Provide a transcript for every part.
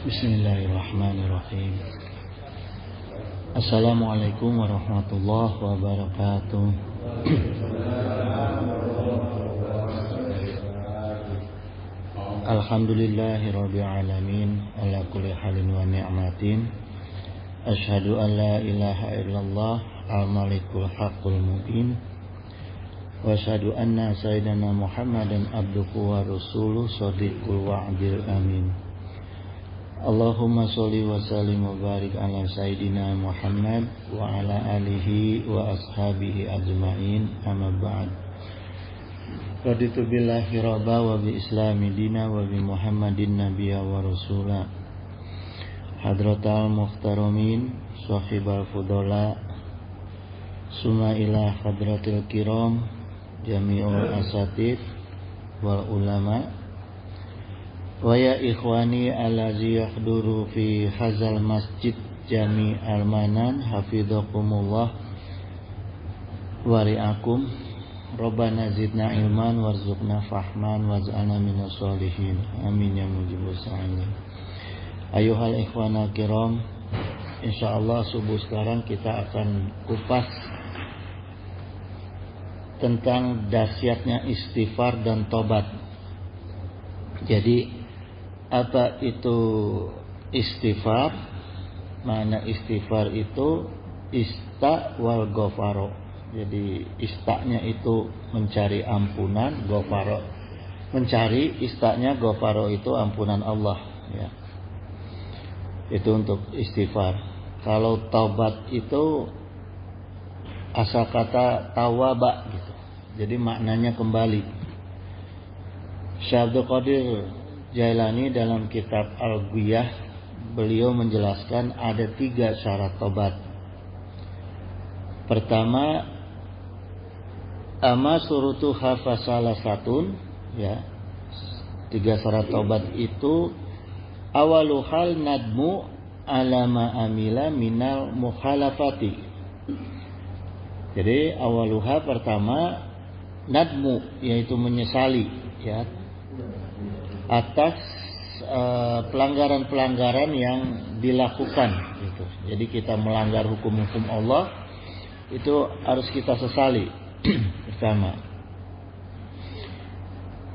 Bismillahirrahmanirrahim. Assalamualaikum warahmatullahi wabarakatuh. Alhamdulillahirabbil alamin ala kulli halin wa ni'matin. Asyhadu an la ilaha illallah al-malikul haqqul mubin. Wa asyhadu anna sayyidana Muhammadan abduhu wa rasuluhu shadiqul wa'dil amin. Allahumma sholli wa sallim wa barik ala sayyidina Muhammad wa ala alihi wa ashabihi ajma'in, amma ba'd. Raditu billahi rabba wa bi islami dina wa bi Muhammadin nabiyya wa rasula. Hadratal muhtaramin sahibal fudala summa ila hadratil kiram jami'ul asatid wal ulama wa ya ikhwani allazi yahduru fi hazal masjid jami al-manan hafidhakumullah wa ri'akum. Rabbana zidna ilman warzuqna fahman waj'alna minas sholihin, amin ya mujibus sa'in. Ayuhal ikhwana kiram, insyaallah subuh sekarang kita akan kupas tentang dahsyatnya istighfar dan tobat. Jadi apa itu istighfar? Mana istighfar itu ista wal ghafaro. Jadi istaknya itu mencari ampunan, ghafaro mencari, istaknya ghafaro itu ampunan Allah, ya. Itu untuk istighfar. Kalau taubat itu asal kata tawaba gitu. Jadi maknanya kembali. Syekh Abdul Qadir Jailani dalam kitab Al-Ghiyah beliau menjelaskan ada 3 syarat tobat. Pertama, ama surutu hafasalah satun, ya. 3 syarat tobat itu awaluhal nadmu alama amila minal mukhalafati. Jadi awaluha pertama nadmu, yaitu menyesali, ya, atas pelanggaran-pelanggaran yang dilakukan gitu. Jadi kita melanggar hukum-hukum Allah, itu harus kita sesali. Pertama,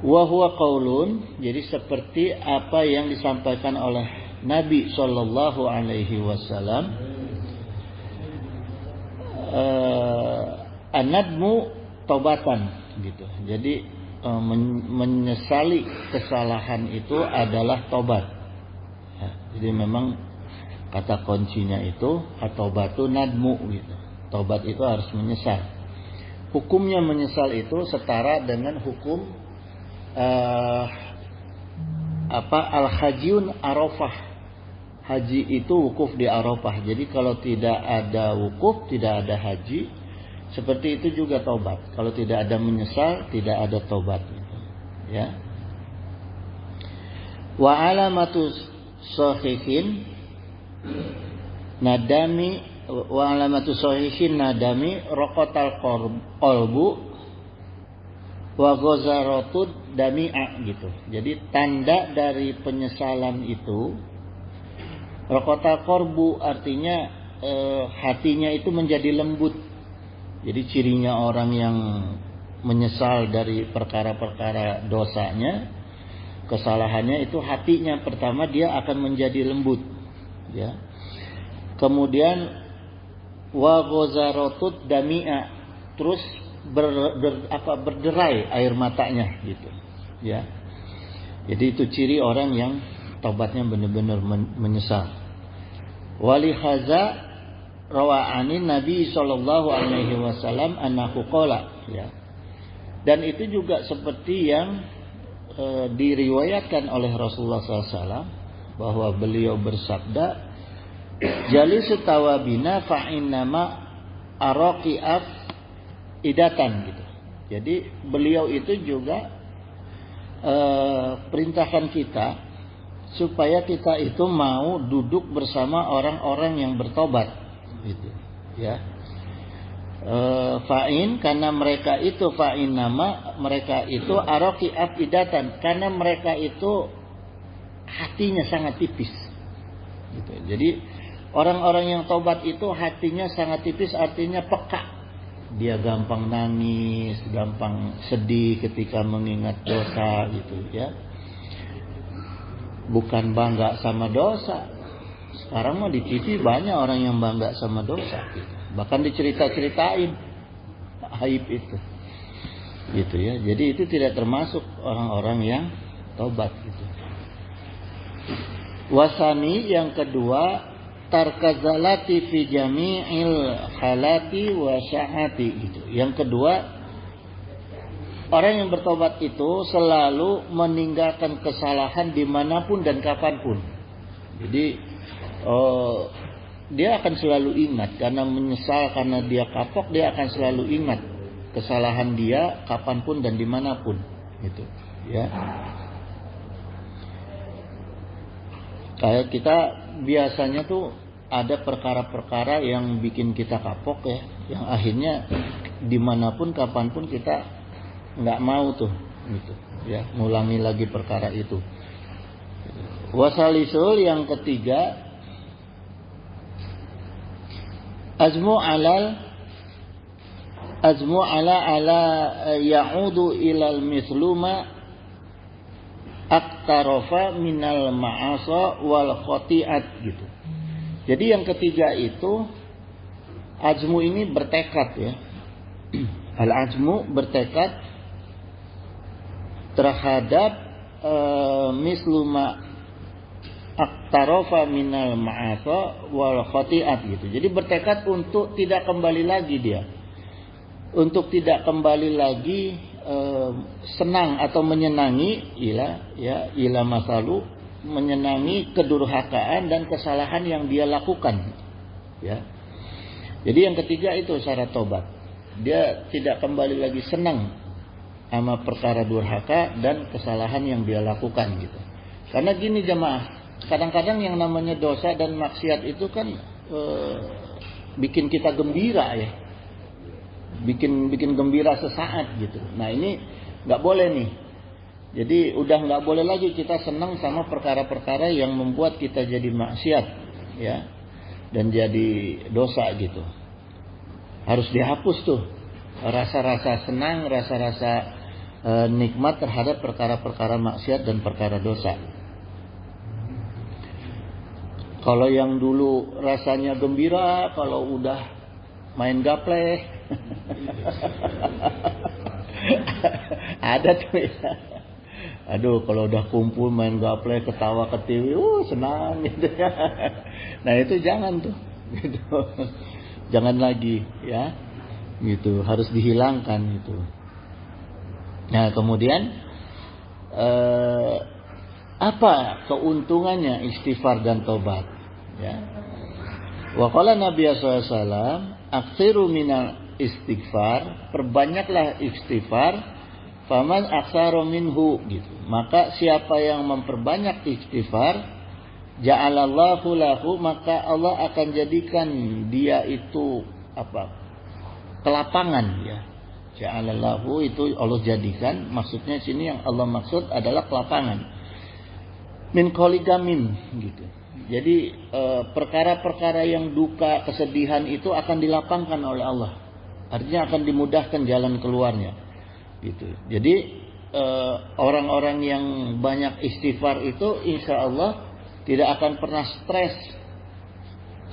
wa huwa qaulun, jadi seperti apa yang disampaikan oleh Nabi sallallahu alaihi wasallam, anadmu tobatan gitu. Jadi menyesali kesalahan itu adalah tobat. Ya, jadi memang kata kuncinya itu at-taubatu nadmu gitu. Tobat itu harus menyesal. Hukumnya menyesal itu setara dengan hukum al-hajjun arafah. Haji itu wukuf di Arafah. Jadi kalau tidak ada wukuf, tidak ada haji. Seperti itu juga taubat. Kalau tidak ada menyesal, tidak ada taubat. Ya. Wa alamatu sahihin nadami, wa alamatu sahihin nadami raqatal qalbu wa ghazaratud dami'a gitu. Jadi tanda dari penyesalan itu raqatal qalbu artinya hatinya itu menjadi lembut. Jadi cirinya orang yang menyesal dari perkara-perkara dosanya, kesalahannya itu hatinya pertama dia akan menjadi lembut, ya. Kemudian wa ghazaratud dami'a, terus berderai air matanya gitu, ya. Jadi itu ciri orang yang taubatnya benar-benar menyesal. Walihaza rawa'anin Nabi sallallahu alaihi wasallam annahu qala, ya. Dan itu juga seperti yang diriwayatkan oleh Rasulullah SAW bahwa beliau bersabda, jalisu tawabina fa innama araqi'af idatan gitu. Jadi beliau itu juga perintahkan kita supaya kita itu mau duduk bersama orang-orang yang bertobat gitu, ya. Fa'in, karena mereka itu fa'in nama mereka itu araqi afidatan, karena mereka itu hatinya sangat tipis Gitu. Jadi orang-orang yang tobat itu hatinya sangat tipis, artinya peka. Dia gampang nangis, gampang sedih ketika mengingat dosa gitu ya. Bukan bangga sama dosa. Sekarang mah di TV banyak orang yang bangga sama dosa gitu. Bahkan dicerita-ceritain aib itu. Gitu ya. Jadi itu tidak termasuk orang-orang yang tobat gitu. Wasani yang kedua, tarkazalati fi jami'il halati wa syahati gitu. Yang kedua, orang yang bertobat itu selalu meninggalkan kesalahan dimanapun dan kapanpun. Jadi dia akan selalu ingat, karena menyesal, karena dia kapok, dia akan selalu ingat kesalahan dia kapanpun dan dimanapun gitu ya. Kayak kita biasanya tuh ada perkara-perkara yang bikin kita kapok ya, yang akhirnya dimanapun kapanpun kita nggak mau tuh gitu ya, ngulangi lagi perkara itu. Wasalisul yang ketiga, azmu ala ya'udu ilal misluma aktarofa minal ma'asa wal khoti'at gitu. Jadi yang ketiga itu, azmu ini bertekad ya. Al-azmu bertekad terhadap misluma aktarofa minal ma'asa wal khoti'at gitu. Jadi bertekad untuk tidak kembali lagi dia. Untuk tidak kembali lagi senang atau menyenangi ila masalu, menyenangi kedurhakaan dan kesalahan yang dia lakukan ya. Jadi yang ketiga itu syarat tobat, dia tidak kembali lagi senang sama perkara durhaka dan kesalahan yang dia lakukan gitu. Karena gini jemaah, kadang-kadang yang namanya dosa dan maksiat itu kan bikin kita gembira ya, bikin gembira sesaat gitu. Nah ini nggak boleh nih. Jadi udah nggak boleh lagi kita senang sama perkara-perkara yang membuat kita jadi maksiat ya, dan jadi dosa gitu. Harus dihapus tuh rasa-rasa senang, rasa-rasa nikmat terhadap perkara-perkara maksiat dan perkara dosa. Kalau yang dulu rasanya gembira kalau udah main gapleh, ada tuh ya. Aduh, kalau udah kumpul main gapleh, ketawa ketiwi, senang gitu ya. Nah itu jangan tuh, gitu. Jangan lagi ya, gitu. Harus dihilangkan gitu. Nah kemudian apa keuntungannya istighfar dan tobat? Ya. Wa qala Nabi sallallahu alaihi wasallam, "Aktsiru minal istighfar," perbanyaklah istighfar. Faman aktsara minhu gitu. Maka siapa yang memperbanyak istighfar, ja'alallahu lahu, maka Allah akan jadikan dia itu kelapangan ya. Ja'alallahu itu Allah jadikan, maksudnya sini yang Allah maksud adalah kelapangan. Min qoligamin gitu. Jadi perkara-perkara yang duka, kesedihan itu akan dilapangkan oleh Allah. Artinya akan dimudahkan jalan keluarnya. Gitu. Jadi orang-orang yang banyak istighfar itu insya Allah tidak akan pernah stres.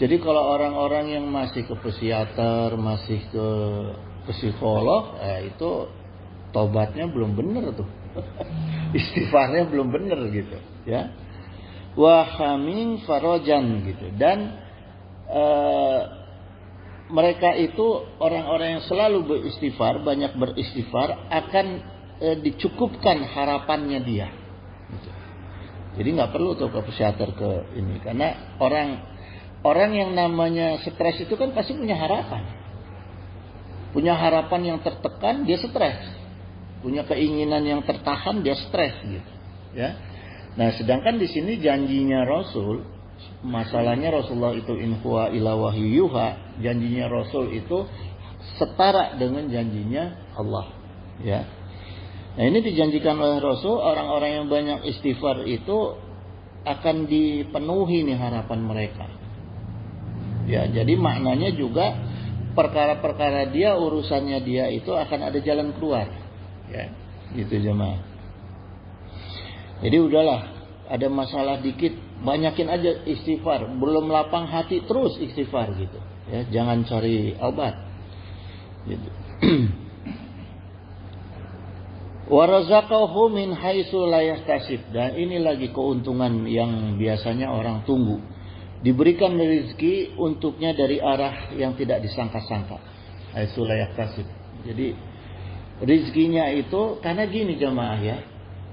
Jadi kalau orang-orang yang masih ke psikiater, masih ke psikolog, itu tobatnya belum benar tuh. Istighfarnya belum benar gitu, ya. Wa haming farojan gitu. Dan mereka itu orang-orang yang selalu beristighfar, banyak beristighfar, akan dicukupkan harapannya dia. Gitu. Jadi nggak perlu tuh ke psikiater ke ini, karena orang yang namanya stres itu kan pasti punya harapan yang tertekan, dia stres, punya keinginan yang tertahan, dia stres gitu. Ya. Nah sedangkan di sini janjinya Rasul. Masalahnya Rasulullah itu in huwa illa wahyu yuha, janjinya Rasul itu setara dengan janjinya Allah ya. Nah ini dijanjikan oleh Rasul, orang-orang yang banyak istighfar itu akan dipenuhi nih harapan mereka. Ya, jadi maknanya juga perkara-perkara dia, urusannya dia itu akan ada jalan keluar. Ya, gitu jemaah. Jadi udahlah, ada masalah dikit, banyakin aja istighfar. Belum lapang hati terus istighfar gitu. Ya, jangan cari obat. Gitu. Warazaqahu min haitsu la yahtasib. Dan ini lagi keuntungan yang biasanya orang tunggu. Diberikan rezeki untuknya dari arah yang tidak disangka-sangka. Haitsu la yahtasib. Jadi rezekinya itu karena gini jemaah ya.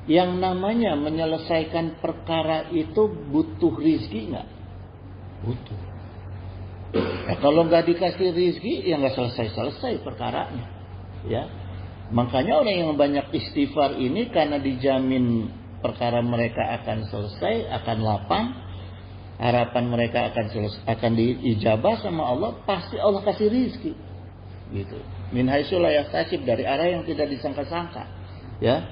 Yang namanya menyelesaikan perkara itu butuh rezeki enggak? Butuh. Ya, kalau nggak dikasih rezeki ya nggak selesai-selesai perkaranya. Ya. Makanya orang yang banyak istighfar ini karena dijamin perkara mereka akan selesai, akan lapang, harapan mereka akan diijabah sama Allah, pasti Allah kasih rizki. Gitu. Min haitsu la yahtasib, dari arah yang tidak disangka-sangka. Ya.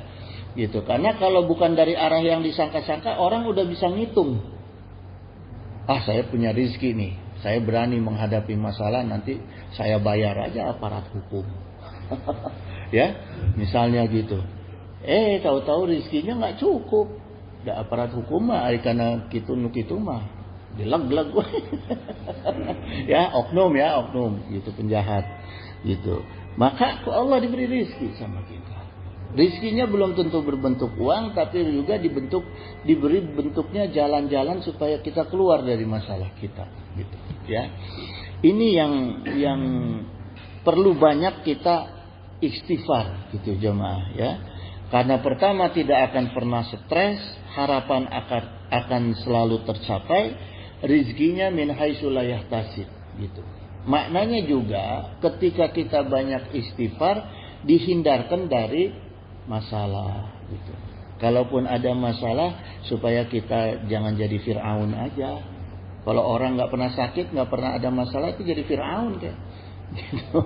Gitu. Karena kalau bukan dari arah yang disangka-sangka, orang udah bisa ngitung. Ah, saya punya rizki nih. Saya berani menghadapi masalah, nanti saya bayar aja aparat hukum. Ya, misalnya gitu. Tahu-tahu rizkinya nggak cukup. Da aparat hukum mah karena kitu mah dileg-leg. Ya, oknum gitu, penjahat gitu. Maka Allah diberi rizki sama kita. Rizkinya belum tentu berbentuk uang, tapi juga diberi bentuknya jalan-jalan supaya kita keluar dari masalah kita gitu, ya. Ini yang perlu banyak kita istighfar gitu jemaah ya. Karena pertama tidak akan pernah stres, harapan akan selalu tercapai, rizkinya min haitsu la yahtasib gitu. Maknanya juga ketika kita banyak istighfar dihindarkan dari masalah gitu. Kalaupun ada masalah supaya kita jangan jadi Fir'aun aja. Kalau orang nggak pernah sakit, nggak pernah ada masalah itu jadi Fir'aun kayak. Gitu.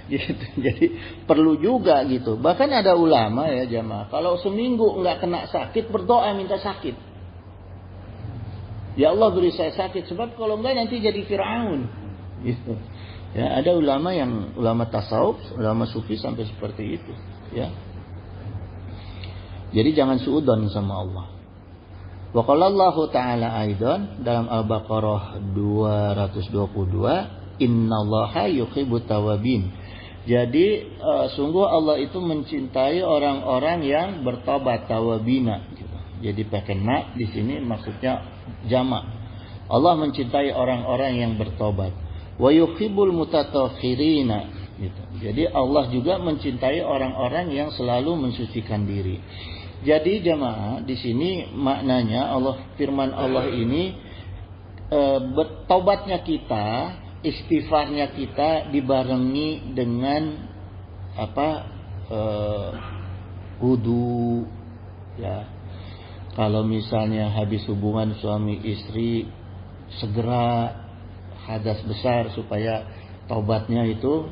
Gitu. Jadi perlu juga gitu. Bahkan ada ulama ya jamaah, kalau seminggu nggak kena sakit berdoa minta sakit. Ya Allah beri saya sakit, sebab kalau enggak nanti jadi Fir'aun. Gitu. Ya, ada ulama tasawuf, ulama sufi sampai seperti itu. Ya. Jadi jangan suudzon sama Allah. Wa qala Allah Ta'ala aidan dalam Al-Baqarah 222, innallaha yuhibbut tawabin. Jadi sungguh Allah itu mencintai orang-orang yang bertobat, tawabina gitu. Jadi pakai ma di sini maksudnya jamak. Allah mencintai orang-orang yang bertobat. Wa yuhibbul mutatakhirina gitu. Jadi Allah juga mencintai orang-orang yang selalu mensucikan diri. Jadi jemaah di sini maknanya firman Allah ini bertobatnya kita, istighfarnya kita dibarengi dengan wudu ya. Kalau misalnya habis hubungan suami istri segera hadas besar supaya taubatnya itu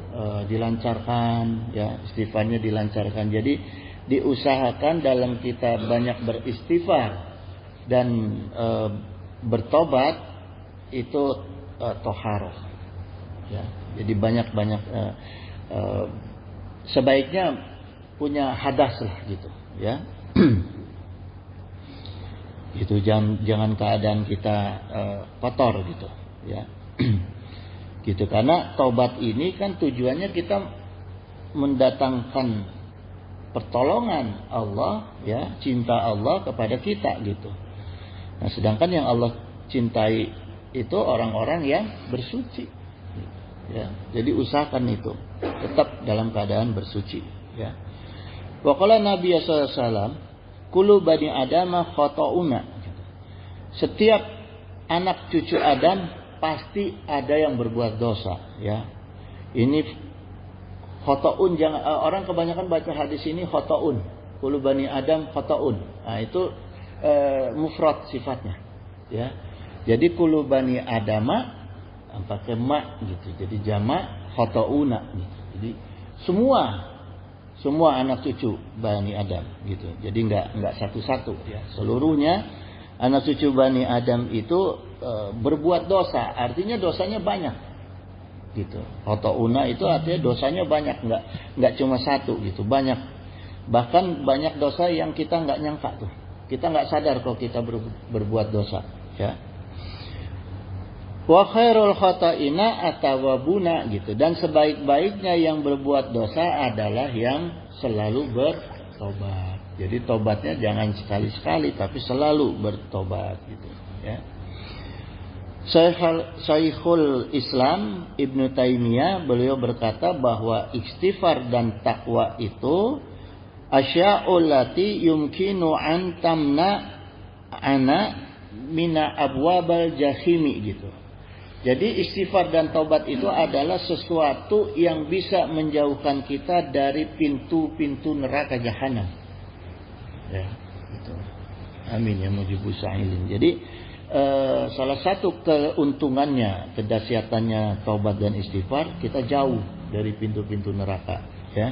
dilancarkan ya, istighfarnya dilancarkan. Jadi diusahakan dalam kita banyak beristighfar dan bertobat itu toharoh ya. Jadi banyak-banyak sebaiknya punya hadas lah gitu ya. Itu jangan keadaan kita kotor gitu ya. Gitu, karena taubat ini kan tujuannya kita mendatangkan pertolongan Allah ya, cinta Allah kepada kita gitu. Nah, sedangkan yang Allah cintai itu orang-orang yang bersuci ya. Jadi usahakan itu tetap dalam keadaan bersuci ya. Wa qala Nabi sallallahu alaihi wasallam, kullu bani adama khata'una. Setiap anak cucu Adam pasti ada yang berbuat dosa ya. Ini khotoun, jangan orang kebanyakan baca hadis ini khotoun. Kullu bani Adam khotoun. Nah, itu mufrad sifatnya ya. Jadi kullu bani Adama pakai ma gitu. Jadi jamak khotouna gitu. Jadi semua anak cucu Bani Adam gitu. Jadi nggak satu-satu ya. Seluruhnya anak cucu Bani Adam itu berbuat dosa, artinya dosanya banyak gitu. Khotouna itu artinya dosanya banyak, nggak cuma satu gitu, banyak. Bahkan banyak dosa yang kita nggak nyangka tuh. Kita nggak sadar kalau kita berbuat dosa ya. Wa khairul khata'ina atawabuna gitu. Dan sebaik-baiknya yang berbuat dosa adalah yang selalu bertobat. Jadi tobatnya jangan sekali-sekali tapi selalu bertobat gitu ya. Syekhul Islam Ibnu Taimiyah beliau berkata bahwa istighfar dan takwa itu asya'ul lati yumkinu an tamna ana mina abwabal jahimi gitu. Jadi istighfar dan taubat itu adalah sesuatu yang bisa menjauhkan kita dari pintu-pintu neraka jahanam. Ya, gitu. Amin ya mujibus sa'ilin. Jadi salah satu keuntungannya, kedahsyatannya taubat dan istighfar, kita jauh dari pintu-pintu neraka. Ya,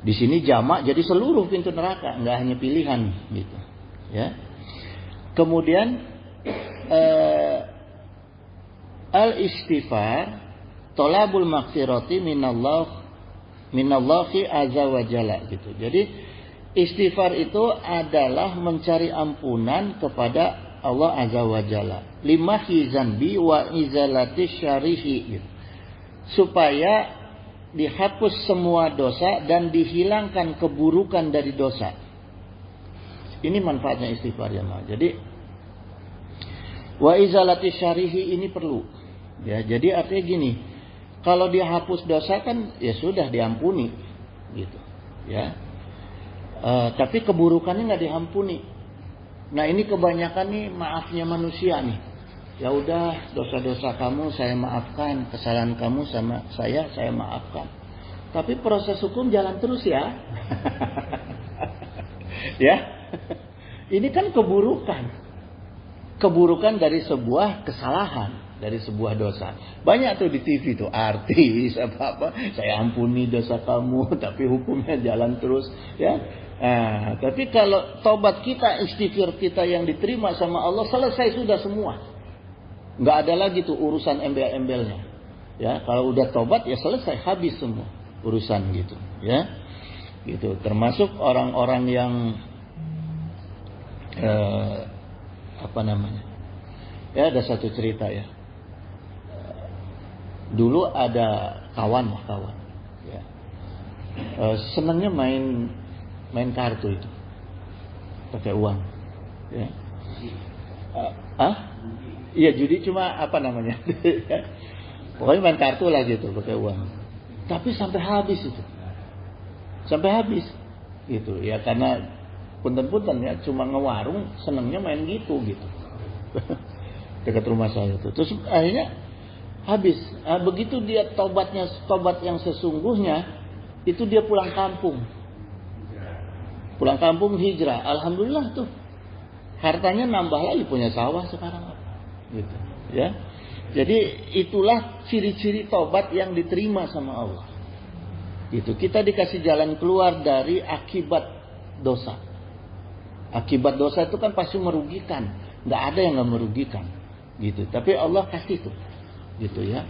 di sini jamak jadi seluruh pintu neraka, nggak hanya pilihan gitu. Ya, kemudian al-istighfar tolabul maghfirati minallahi azza wa jalla gitu. Jadi istighfar itu adalah mencari ampunan kepada Allah azza wa jalla. Limahi zanbi wa izalati syarihi gitu. Supaya dihapus semua dosa dan dihilangkan keburukan dari dosa. Ini manfaatnya istighfar ya ma. Jadi wa izalati syarihi ini perlu. Ya, jadi artinya gini, kalau dia hapus dosa kan ya sudah diampuni, gitu. Ya, tapi keburukannya nggak diampuni. Nah ini kebanyakan nih maafnya manusia nih. Ya udah dosa-dosa kamu saya maafkan, kesalahan kamu sama saya maafkan. Tapi proses hukum jalan terus ya. Ya, ini kan keburukan dari sebuah kesalahan. Dari sebuah dosa. Banyak tuh di TV tuh artis apa saya ampuni dosa kamu tapi hukumnya jalan terus ya. Nah, tapi kalau tobat kita, istighfar kita yang diterima sama Allah selesai sudah semua. Nggak ada lagi tuh urusan embel-embelnya. Ya, kalau udah tobat ya selesai, habis semua urusan gitu ya. Gitu. Termasuk orang-orang yang Ya ada satu cerita ya. Dulu ada kawan ya. Senangnya main kartu itu pakai uang ya. Iya judi cuma pokoknya main kartu lah gitu pakai uang, tapi sampai habis gitu ya, karena punten-punten ya cuma ngewarung senangnya main gitu dekat rumah saya tuh. Terus akhirnya habis. Begitu dia tobat yang sesungguhnya, itu dia pulang kampung hijrah. Alhamdulillah tuh hartanya nambah lagi, punya sawah sekarang gitu ya. Jadi itulah ciri-ciri tobat yang diterima sama Allah gitu. Kita dikasih jalan keluar dari akibat dosa. Akibat dosa itu kan pasti merugikan, nggak ada yang nggak merugikan gitu. Tapi Allah kasih tuh gitu ya,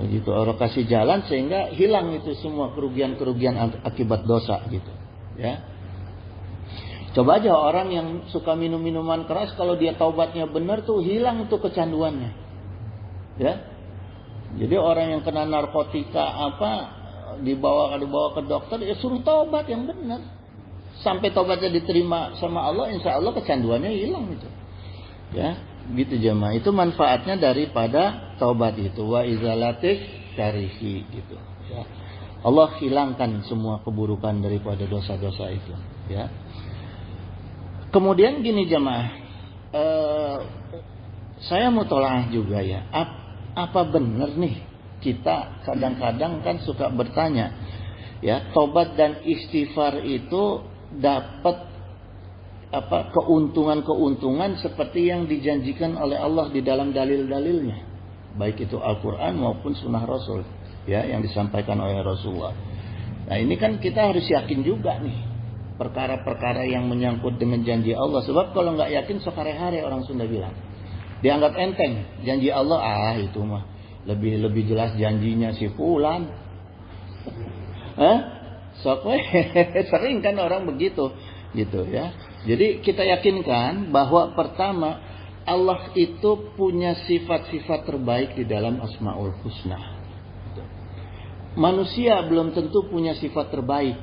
gitu Allah kasih jalan sehingga hilang itu semua kerugian akibat dosa gitu ya. Coba aja orang yang suka minum minuman keras, kalau dia taubatnya benar tuh hilang tuh kecanduannya ya. Jadi orang yang kena narkotika dibawa ke dokter ya suruh taubat yang benar, sampai taubatnya diterima sama Allah, insya Allah kecanduannya hilang itu ya. Gitu jemaah, itu manfaatnya daripada taubat itu, wa izalatis syarihi gitu ya. Allah hilangkan semua keburukan daripada dosa-dosa itu ya. Kemudian gini jemaah, saya mau tolaah juga ya, apa benar nih kita kadang-kadang kan suka bertanya ya, taubat dan istighfar itu dapat keuntungan seperti yang dijanjikan oleh Allah di dalam dalil-dalilnya, baik itu Al-Quran maupun Sunnah Rasul ya, yang disampaikan oleh Rasulullah. Nah ini kan kita harus yakin juga nih perkara-perkara yang menyangkut dengan janji Allah. Sebab kalau nggak yakin sokare-hare orang Sunda bilang, dianggap enteng janji Allah. Itu mah lebih jelas janjinya si fulan. Sering kan orang begitu gitu ya. Jadi kita yakinkan bahwa pertama Allah itu punya sifat-sifat terbaik di dalam Asmaul Husna. Manusia belum tentu punya sifat terbaik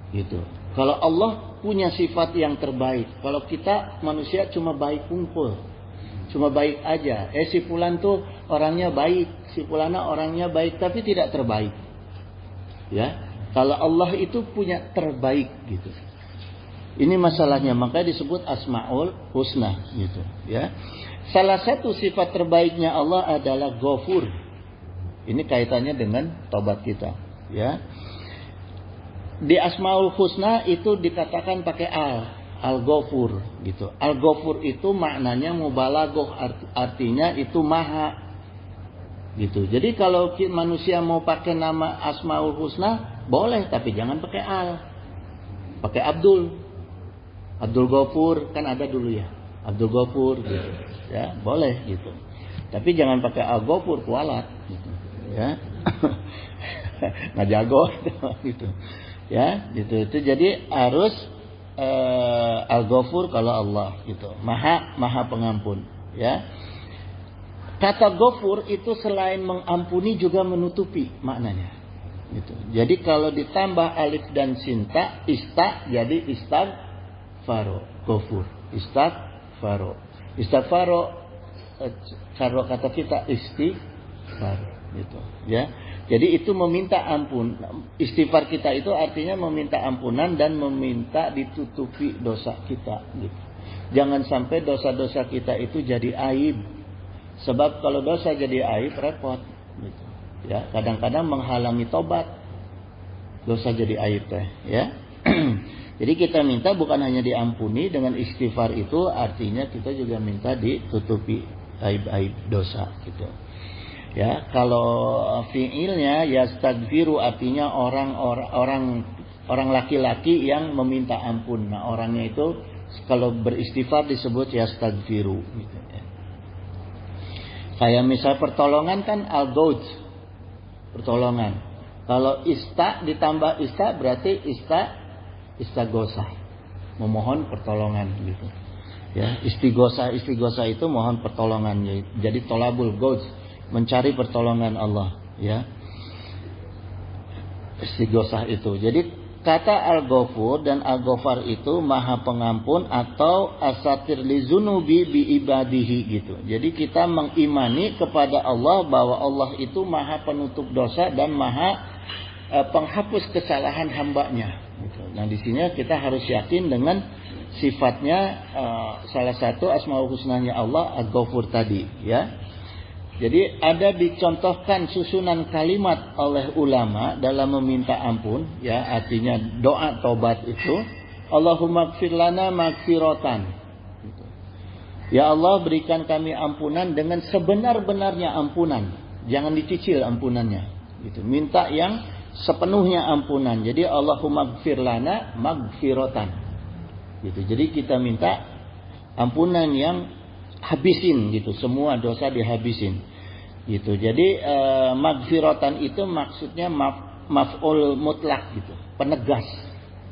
gitu. Kalau Allah punya sifat yang terbaik, kalau kita manusia cuma baik kumpul, cuma baik aja. Si fulan tuh orangnya baik, si fulana orangnya baik tapi tidak terbaik. Ya, kalau Allah itu punya terbaik gitu. Ini masalahnya, makanya disebut Asmaul Husna gitu, ya. Salah satu sifat terbaiknya Allah adalah Ghafur. Ini kaitannya dengan tobat kita, ya. Di Asmaul Husna itu dikatakan pakai Al-Ghafur gitu. Al-Ghafur itu maknanya mubalaghah, artinya itu maha gitu. Jadi kalau manusia mau pakai nama Asmaul Husna boleh, tapi jangan pakai Al. Pakai Abdul Ghafur kan ada dulu ya. Abdul Ghafur gitu. Ya, boleh gitu. Tapi jangan pakai Al-Ghafur kualat gitu. Ya. Nggak jago gitu. Ya, gitu. Itu jadi harus Al-Ghafur kalau Allah gitu. Maha pengampun, ya. Kata Ghafur itu selain mengampuni juga menutupi maknanya. Gitu. Jadi kalau ditambah alif dan sinta, jadi istaghfaro, Ghafur, istaghfaro. Istaghfaro kalau kata kita istighfar gitu, ya. Jadi itu meminta ampun. Istighfar kita itu artinya meminta ampunan dan meminta ditutupi dosa kita gitu. Jangan sampai dosa-dosa kita itu jadi aib. Sebab kalau dosa jadi aib repot gitu. Ya, kadang-kadang menghalangi tobat. Dosa jadi aib teh, ya. Jadi kita minta bukan hanya diampuni, dengan istighfar itu artinya kita juga minta ditutupi aib-aib dosa gitu. Ya, kalau fiilnya yastaghfiru artinya orang laki-laki yang meminta ampun. Nah, orangnya itu kalau beristighfar disebut yastaghfiru gitu ya. Kayak misal pertolongan kan al-gauj, pertolongan. Kalau ditambah berarti istaghosah, memohon pertolongan gitu. Ya, istighosah itu mohon pertolongan. Jadi tolabul gauj, mencari pertolongan Allah, ya. Istighosah itu. Jadi kata Al-Ghafur dan Al-Ghafar itu maha pengampun atau asatir lizunubi bi ibadihi gitu. Jadi kita mengimani kepada Allah bahwa Allah itu maha penutup dosa dan maha penghapus kesalahan hambanya gitu. Nah, di sini kita harus yakin dengan sifatnya, salah satu asmaul husnanya Allah Al-Ghafur tadi, ya. Jadi ada dicontohkan susunan kalimat oleh ulama dalam meminta ampun, ya, artinya doa tobat itu Allahumma gfir lana magfiratan gitu. Ya Allah, berikan kami ampunan dengan sebenar-benarnya ampunan, jangan dicicil ampunannya gitu. Minta yang sepenuhnya ampunan. Jadi Allahumma gfir lana magfiratan gitu. Jadi kita minta ampunan yang habisin gitu, semua dosa dihabisin gitu. Jadi magfiratan itu maksudnya maf'ul mutlak gitu, penegas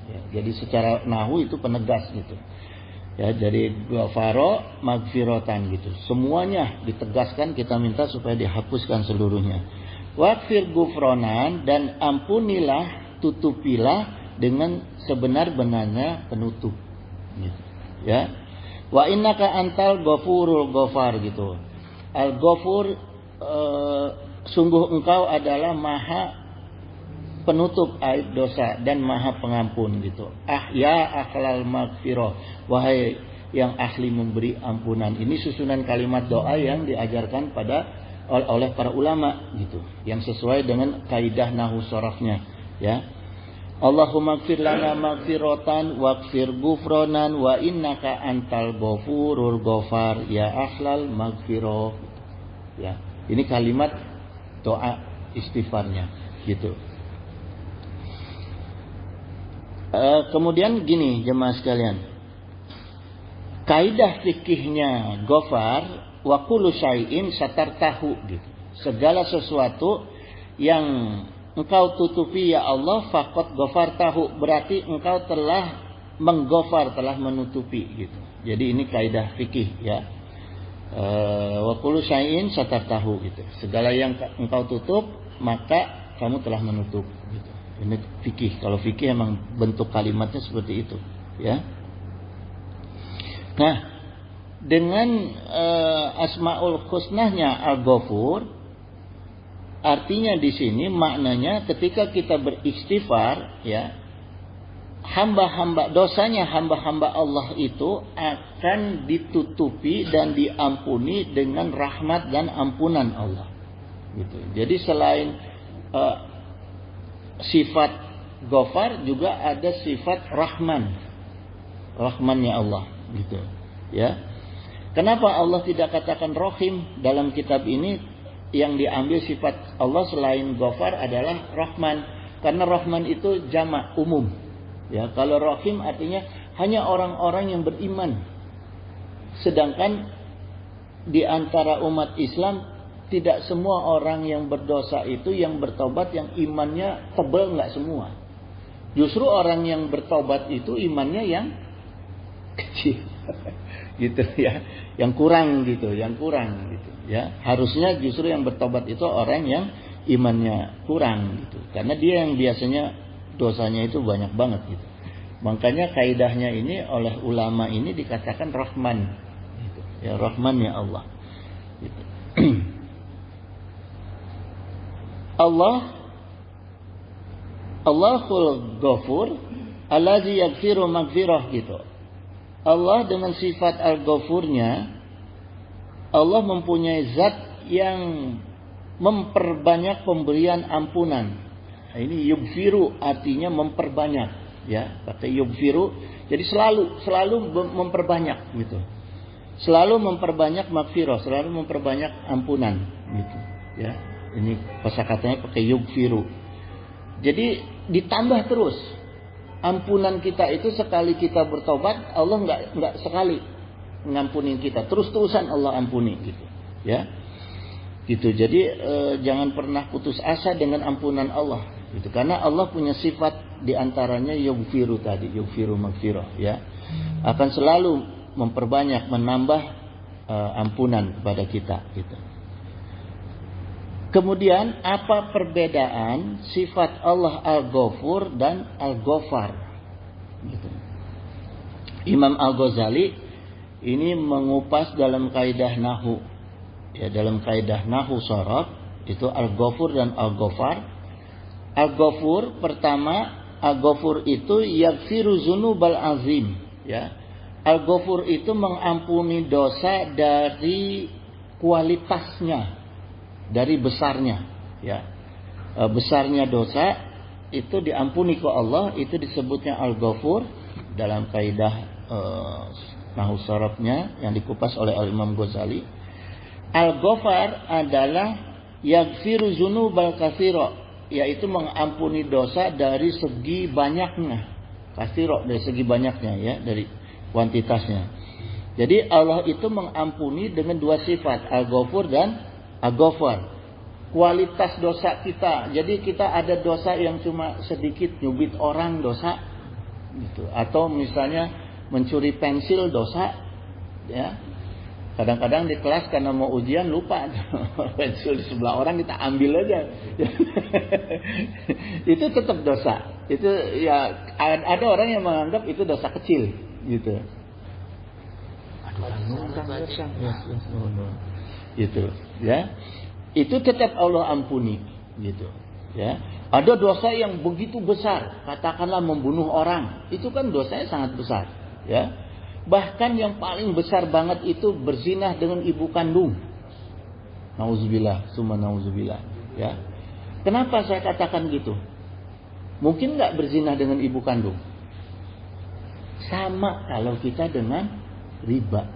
ya, jadi secara nahwu itu penegas gitu ya. Jadi ghafaro magfiratan gitu, semuanya ditegaskan, kita minta supaya dihapuskan seluruhnya. Waqfir gufronan, dan ampunilah, tutupilah dengan sebenar-benarnya penutup gitu, ya. Wa innaka antal ghafurul ghafar gitu. Al-Ghafur, sungguh engkau adalah maha penutup aib dosa dan maha pengampun gitu. Ya akhlal maghfirah, wahai yang ahli memberi ampunan. Ini susunan kalimat doa yang diajarkan oleh para ulama gitu, yang sesuai dengan kaidah nahwu sharafnya, ya. Allahumma gfir lana magfiratan waghfir gufronan wa innaka antal ghafurur ghafar ya akhlal maghfirah, ya. Ini kalimat doa istighfarnya gitu. Kemudian gini jemaah sekalian, kaidah fikihnya Ghafar wa kullu syai'in satartahu gitu. Segala sesuatu yang engkau tutupi ya Allah faqad ghafartahu, berarti engkau telah mengghafar, telah menutupi gitu. Jadi ini kaidah fikih ya. Wa kullu syai'in satartahu gitu. Segala yang engkau tutup maka kamu telah menutup gitu. Ini fikih. Kalau fikih emang bentuk kalimatnya seperti itu, ya. Nah, dengan Asmaul Husnanya Al-Ghafur, artinya di sini maknanya ketika kita beristighfar, ya, hamba-hamba dosanya hamba-hamba Allah itu akan ditutupi dan diampuni dengan rahmat dan ampunan Allah. Gitu. Jadi selain sifat Ghafar juga ada sifat Rahman, Rahmannya Allah, gitu, ya. Kenapa Allah tidak katakan Rahim dalam kitab ini? Yang diambil sifat Allah selain Ghafar adalah Rahman, karena Rahman itu jamak umum, ya. Kalau Rahim artinya hanya orang-orang yang beriman, sedangkan di antara umat Islam tidak semua orang yang berdosa itu yang bertobat yang imannya tebal, nggak semua. Justru orang yang bertobat itu imannya yang kecil, gitu ya, yang kurang gitu, ya. Harusnya justru yang bertobat itu orang yang imannya kurang gitu, karena dia yang biasanya dosanya itu banyak banget gitu. Makanya kaidahnya ini oleh ulama ini dikatakan Rahman, gitu. Ya, Rahmannya Allah. Gitu. Allahul Ghafur allazi yaghfiru maghfirah gitu. Allah dengan sifat Al-Ghafurnya, Allah mempunyai zat yang memperbanyak pemberian ampunan. Nah, ini yughfiru artinya memperbanyak, ya, pakai yughfiru. Jadi selalu memperbanyak gitu. Selalu memperbanyak maghfirah, selalu memperbanyak ampunan gitu, ya. Ini kosakatanya pakai yughfiru. Jadi ditambah terus ampunan kita itu. Sekali kita bertobat, Allah nggak sekali ngampunin kita, terus-terusan Allah ampuni gitu, ya. Gitu. Jadi jangan pernah putus asa dengan ampunan Allah gitu, karena Allah punya sifat diantaranya yughfiru tadi, yughfiru maghfirah, ya. Akan selalu memperbanyak, menambah ampunan kepada kita gitu. Kemudian apa perbedaan sifat Allah Al-Ghafur dan Al-Ghafar? Gitu. Imam Al-Ghazali ini mengupas dalam kaidah nahu, ya, dalam kaidah nahu sharaf itu Al-Ghafur dan Al-Ghafar. Al-Ghafur pertama, Al-Ghafur itu yaghfiru dzunubal azim, ya. Al-Ghafur itu mengampuni dosa dari kualitasnya, dari besarnya, ya. Besarnya dosa itu diampuni ke Allah, itu disebutnya Al-Ghafur dalam kaidah nahwu sharafnya yang dikupas oleh Imam Ghazali. Al-Ghafar adalah yaghfiru dzunubal katsira, yaitu mengampuni dosa dari segi banyaknya, katsira dari segi banyaknya, ya, dari kuantitasnya. Jadi Allah itu mengampuni dengan dua sifat, Al-Ghafur dan Al-Ghafar. Kualitas dosa kita. Jadi kita ada dosa yang cuma sedikit, nyubit orang dosa gitu. Atau misalnya mencuri pensil dosa, ya. Kadang-kadang di kelas karena mau ujian lupa pensil di sebelah orang, kita ambil aja. Itu tetap dosa. Itu ya, ada orang yang menganggap itu dosa kecil gitu. Gitu, ya. Itu tetap Allah ampuni gitu, ya. Ada dosa yang begitu besar, katakanlah membunuh orang, itu kan dosanya sangat besar, ya. Bahkan yang paling besar banget itu berzinah dengan ibu kandung. Nauzubillah, summa nauzubillah, ya. Kenapa saya katakan gitu? Mungkin nggak berzinah dengan ibu kandung? Sama kalau kita dengan riba.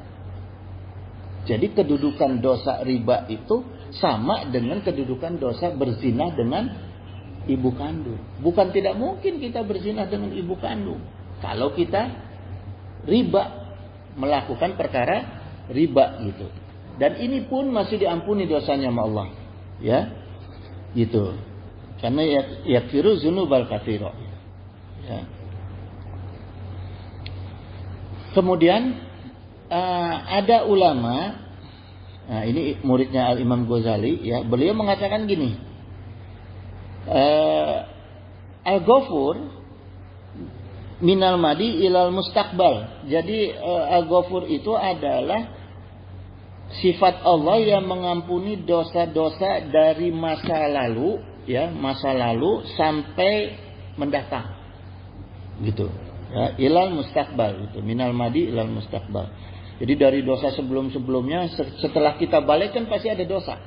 Jadi kedudukan dosa riba itu sama dengan kedudukan dosa berzina dengan ibu kandung. Bukan tidak mungkin kita berzina dengan ibu kandung. Kalau kita riba, melakukan perkara riba gitu. Dan ini pun masih diampuni dosanya sama Allah. Ya. Gitu. Karena yakfiru dzunubal katsira. Ya. Kemudian ada ulama, nah ini muridnya Al-Imam Ghazali ya, beliau mengatakan gini. Al-Ghafur minal madi ilal mustaqbal. Jadi Al-Ghafur itu adalah sifat Allah yang mengampuni dosa-dosa dari masa lalu, ya, masa lalu sampai mendatang. Gitu. Ya, ilal mustaqbal itu, minal madi ilal mustaqbal. Jadi dari dosa sebelum-sebelumnya, setelah kita balik kan pasti ada dosa.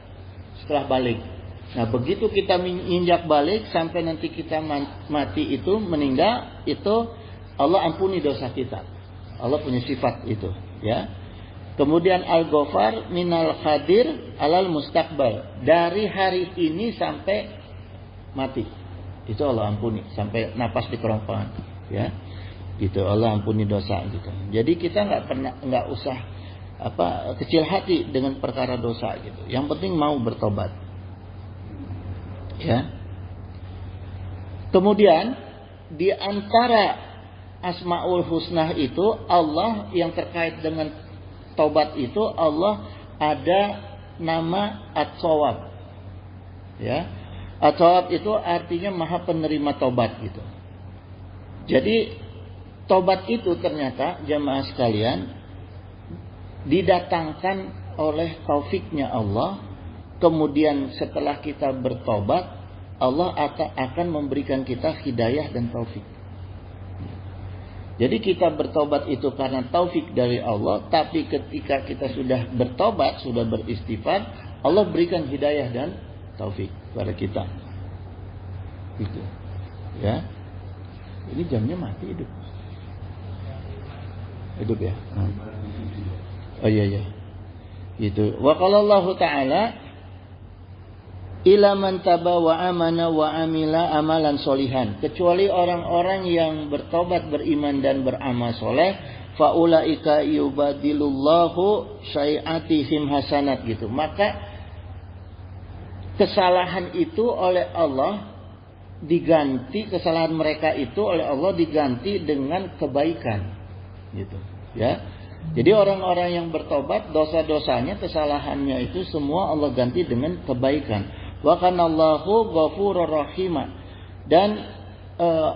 Setelah balik. Nah, begitu kita menginjak balik sampai nanti kita mati itu, meninggal, itu Allah ampuni dosa kita. Allah punya sifat itu, ya. Kemudian Al-Ghafar minal hadir alal mustaqbal. Dari hari ini sampai mati. Itu Allah ampuni sampai napas di kerongkongan, ya. Gitu, Allah ampuni dosa gitu. Jadi kita nggak usah kecil hati dengan perkara dosa gitu. Yang penting mau bertobat. Ya. Kemudian di antara Asmaul Husna itu Allah yang terkait dengan tobat itu Allah ada nama At-Shawab. Ya. At-Shawab itu artinya Maha Penerima Tobat gitu. Jadi tobat itu ternyata jamaah sekalian didatangkan oleh taufiknya Allah. Kemudian setelah kita bertobat, Allah akan memberikan kita hidayah dan taufik. Jadi kita bertobat itu karena taufik dari Allah. Tapi ketika kita sudah bertobat, sudah beristighfar, Allah berikan hidayah dan taufik kepada kita. Gitu. Ya. Ini jamnya mati hidup. Hidup ya. Oh iya. Gitu. Wa qala Allah Ta'ala ila man taba wa amana wa amila amalan solihan. Kecuali orang-orang yang bertobat, beriman dan beramal soleh, faulaika yubadilullahu syai'atihim hasanat gitu. Maka kesalahan itu oleh Allah diganti, kesalahan mereka itu oleh Allah diganti dengan kebaikan. Gitu, ya. Jadi orang-orang yang bertobat, dosa-dosanya, kesalahannya itu semua Allah ganti dengan kebaikan. Wa kanallahu ghafurur rahimah. Dan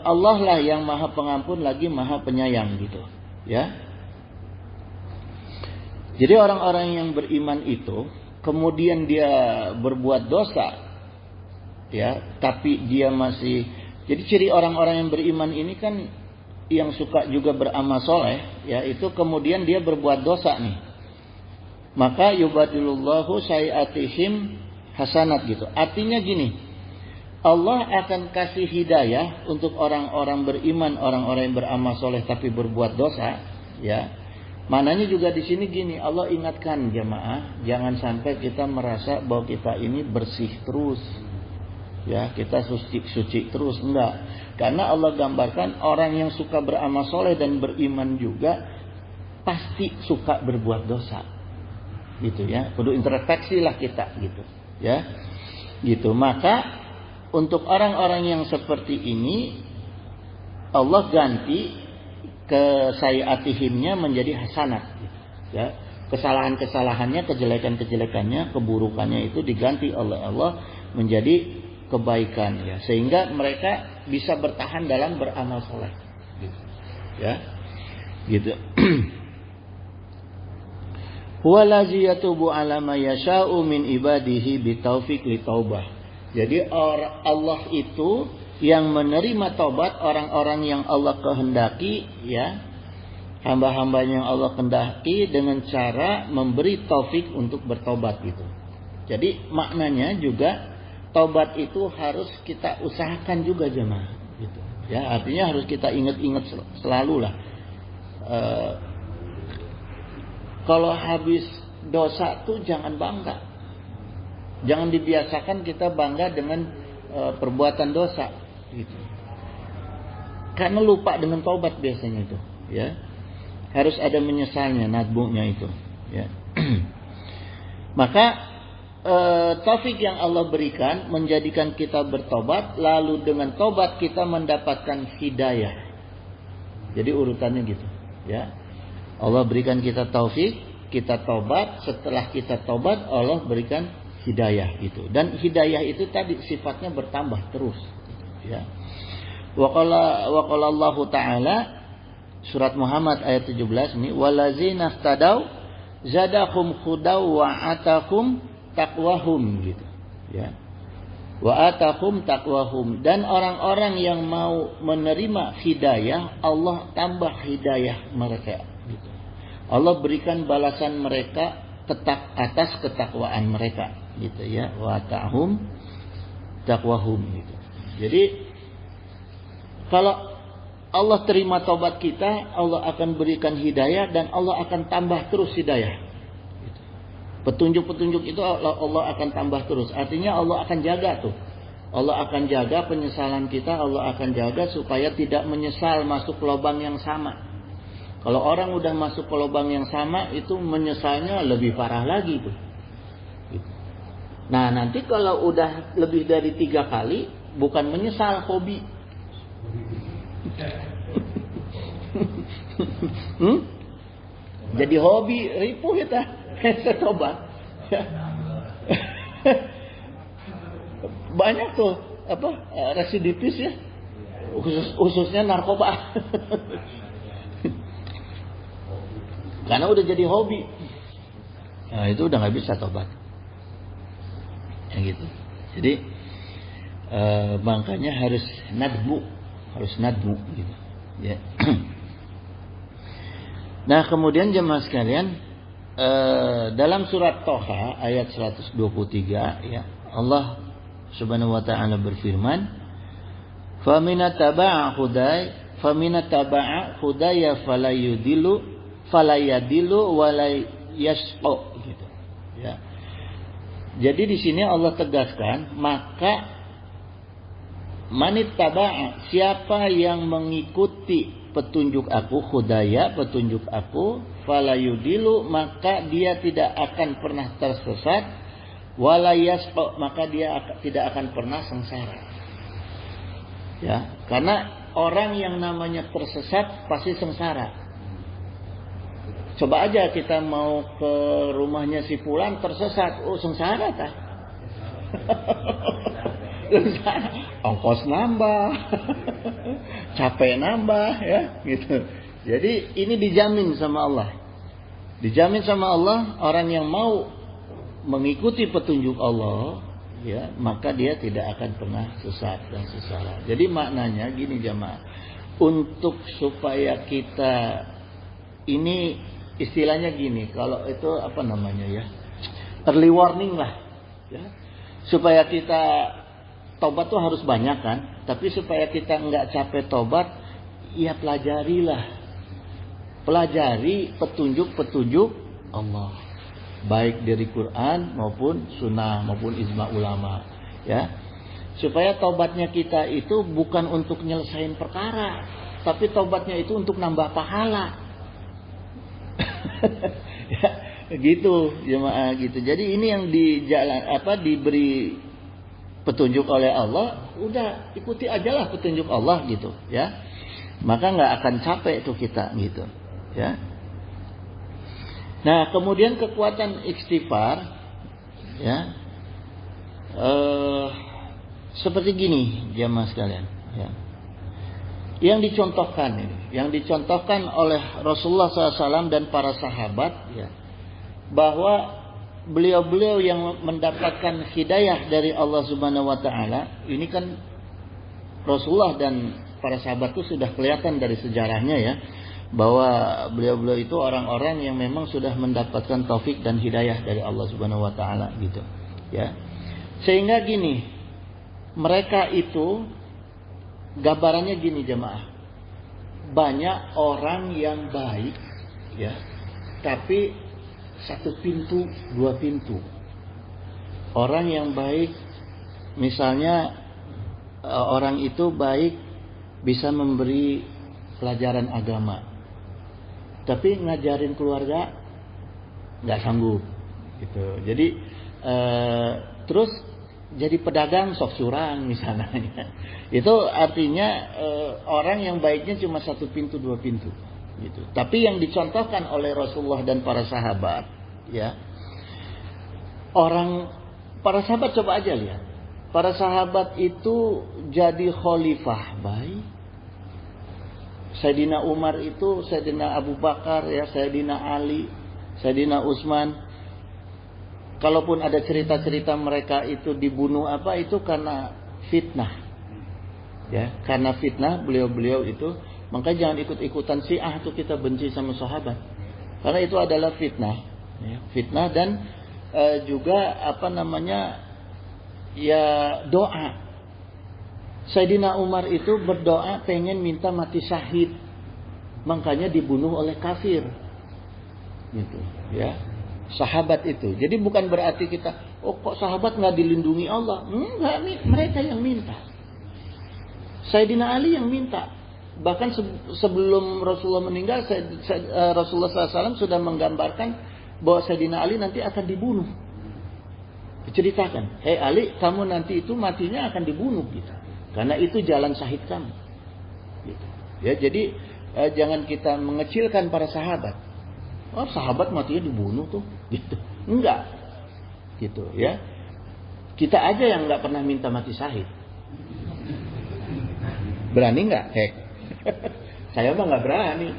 Allah lah yang Maha Pengampun lagi Maha Penyayang gitu, ya. Jadi orang-orang yang beriman itu kemudian dia berbuat dosa, ya, tapi dia masih, jadi ciri orang-orang yang beriman ini kan yang suka juga beramal soleh, ya, itu kemudian dia berbuat dosa nih, maka yubadilullahu syai'atihim hasanat gitu. Artinya gini, Allah akan kasih hidayah untuk orang-orang beriman, orang-orang yang beramal soleh tapi berbuat dosa, ya. Mananya juga di sini gini, Allah ingatkan jemaah, jangan sampai kita merasa bahwa kita ini bersih terus, ya, kita suci terus, enggak. Karena Allah gambarkan orang yang suka beramal soleh dan beriman juga pasti suka berbuat dosa, gitu ya. Kudu introspeksi lah kita, gitu, ya, gitu. Maka untuk orang-orang yang seperti ini Allah ganti kesayiatihimnya menjadi hasanat, gitu, ya. Kesalahan-kesalahannya, kejelekan-kejelekannya, keburukannya itu diganti oleh Allah menjadi kebaikan, ya, sehingga mereka bisa bertahan dalam beramal soleh, gitu, ya, gitu. Huwallazi yatubu ala ma yasha'u min ibadihi bitaufiq li taubah. Jadi Allah itu yang menerima taubat orang-orang yang Allah kehendaki, ya, hamba-hambanya yang Allah kehendaki dengan cara memberi taufik untuk bertobat gitu. Jadi maknanya juga taubat itu harus kita usahakan juga jemaah, gitu, ya. Artinya harus kita ingat-ingat selalu lah. Kalau habis dosa tuh jangan bangga, jangan dibiasakan kita bangga dengan perbuatan dosa gitu. Karena lupa dengan taubat biasanya itu, ya. Harus ada menyesalnya, nadbunya itu, ya. Maka taufik yang Allah berikan menjadikan kita bertobat, lalu dengan tobat kita mendapatkan hidayah. Jadi urutannya gitu, ya. Allah berikan kita taufik, kita tobat, setelah kita tobat Allah berikan hidayah gitu. Dan hidayah itu tadi sifatnya bertambah terus, ya. Wa qala Allah Ta'ala surat Muhammad ayat 17 ini, walazina ihtadaw zadahum hudaw wa atakum taqwahum gitu, ya. Wa atakum taqwahum, dan orang-orang yang mau menerima hidayah Allah tambah hidayah mereka gitu. Allah berikan balasan mereka atas ketakwaan mereka gitu, ya. Wa atahum taqwahum gitu. Jadi kalau Allah terima taubat kita, Allah akan berikan hidayah dan Allah akan tambah terus hidayah. Petunjuk-petunjuk itu Allah akan tambah terus. Artinya Allah akan jaga tuh. Allah akan jaga penyesalan kita. Allah akan jaga supaya tidak menyesal masuk lubang yang sama. Kalau orang udah masuk ke lubang yang sama, itu menyesalnya lebih parah lagi tuh. Nah nanti kalau udah lebih dari 3 kali, bukan menyesal, hobi. Jadi hobi ripuh kita. Saya tobat. Banyak tuh residivis ya, khususnya narkoba. Karena udah jadi hobi. Nah, itu udah nggak bisa tobat. Yang gitu. Jadi makanya harus nadbu gitu. Ya. Nah, kemudian jemaah sekalian, dalam surat Toha ayat 123, ya, Allah Subhanahu wa ta'ala berfirman, faminataba'a hudaya falayadilu walayashqa gitu, ya. Jadi di sini Allah tegaskan, maka manittaba'a, siapa yang mengikuti petunjuk aku, hudaya, petunjuk aku, falayudilu, maka dia tidak akan pernah tersesat, walayasqa, maka dia tidak akan pernah sengsara. Ya, karena orang yang namanya tersesat pasti sengsara. Coba aja kita mau ke rumahnya si fulan tersesat, sengsara tah? Ongkos nambah, capek nambah, ya gitu. Jadi ini dijamin sama Allah. Dijamin sama Allah, orang yang mau mengikuti petunjuk Allah, ya, maka dia tidak akan pernah sesat dan sengsara. Jadi maknanya gini jamaah, untuk supaya kita ini istilahnya gini, kalau itu apa namanya ya, early warning lah, ya, supaya kita tobat tuh harus banyak kan, tapi supaya kita nggak capek tobat, ya pelajari petunjuk-petunjuk Allah, baik dari Quran maupun Sunnah maupun ijma ulama, ya, supaya tobatnya kita itu bukan untuk nyelesain perkara, tapi tobatnya itu untuk nambah pahala. Ya, gitu jemaah gitu. Jadi ini yang diberi petunjuk oleh Allah, udah ikuti ajalah petunjuk Allah gitu, ya. Maka nggak akan capek tuh kita gitu, ya. Nah, kemudian kekuatan istighfar, ya, seperti gini jemaah sekalian, ya. Yang dicontohkan oleh Rasulullah SAW dan para sahabat, ya, bahwa beliau-beliau yang mendapatkan hidayah dari Allah Subhanahu wa ta'ala, ini kan Rasulullah dan para sahabat itu sudah kelihatan dari sejarahnya, ya, bahwa beliau-beliau itu orang-orang yang memang sudah mendapatkan taufik dan hidayah dari Allah Subhanahu wa ta'ala gitu, ya. Sehingga gini, mereka itu gambarannya gini jemaah, banyak orang yang baik, ya, tapi satu pintu, dua pintu. Orang yang baik misalnya orang itu baik bisa memberi pelajaran agama, tapi ngajarin keluarga nggak sanggup gitu. Jadi terus jadi pedagang sok curang misalnya. Itu artinya orang yang baiknya cuma satu pintu dua pintu gitu. Tapi yang dicontohkan oleh Rasulullah dan para sahabat, ya, para sahabat coba aja lihat, para sahabat itu jadi khalifah baik. Sayyidina Umar itu, Sayyidina Abu Bakar, ya, Sayyidina Ali, Sayyidina Utsman. Kalaupun ada cerita-cerita mereka itu dibunuh itu karena fitnah. Ya, karena fitnah beliau-beliau itu, makanya jangan ikut-ikutan Syiah tuh kita benci sama sahabat. Karena itu adalah fitnah, ya, fitnah dan juga ya doa. Sayyidina Umar itu berdoa pengen minta mati syahid, makanya dibunuh oleh kafir. Gitu, ya. Sahabat itu. Jadi bukan berarti kita, kok sahabat nggak dilindungi Allah? Enggak, mereka yang minta. Sayyidina Ali yang minta. Bahkan sebelum Rasulullah meninggal, Rasulullah SAW sudah menggambarkan bahwa Sayyidina Ali nanti akan dibunuh. Diceritakan, Ali, kamu nanti itu matinya akan dibunuh gitu. Karena itu jalan syahid kamu. Gitu. Ya, jadi jangan kita mengecilkan para sahabat. Sahabat matinya dibunuh tuh, gitu. Enggak, gitu ya. Kita aja yang nggak pernah minta mati syahid. Berani nggak? Saya mah nggak berani.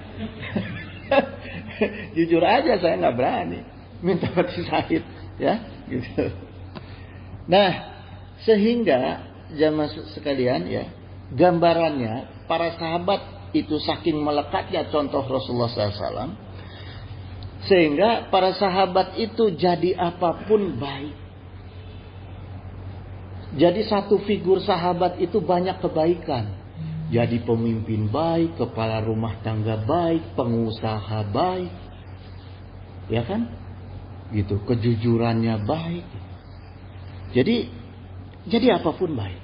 Jujur aja saya nggak berani minta mati syahid, ya, gitu. Nah, sehingga jamaah sekalian, ya, gambarannya para sahabat itu saking melekatnya contoh Rasulullah SAW. Sehingga para sahabat itu jadi apapun baik. Jadi satu figur sahabat itu banyak kebaikan. Jadi pemimpin baik, kepala rumah tangga baik, pengusaha baik. Ya kan? Gitu, kejujurannya baik. Jadi apapun baik.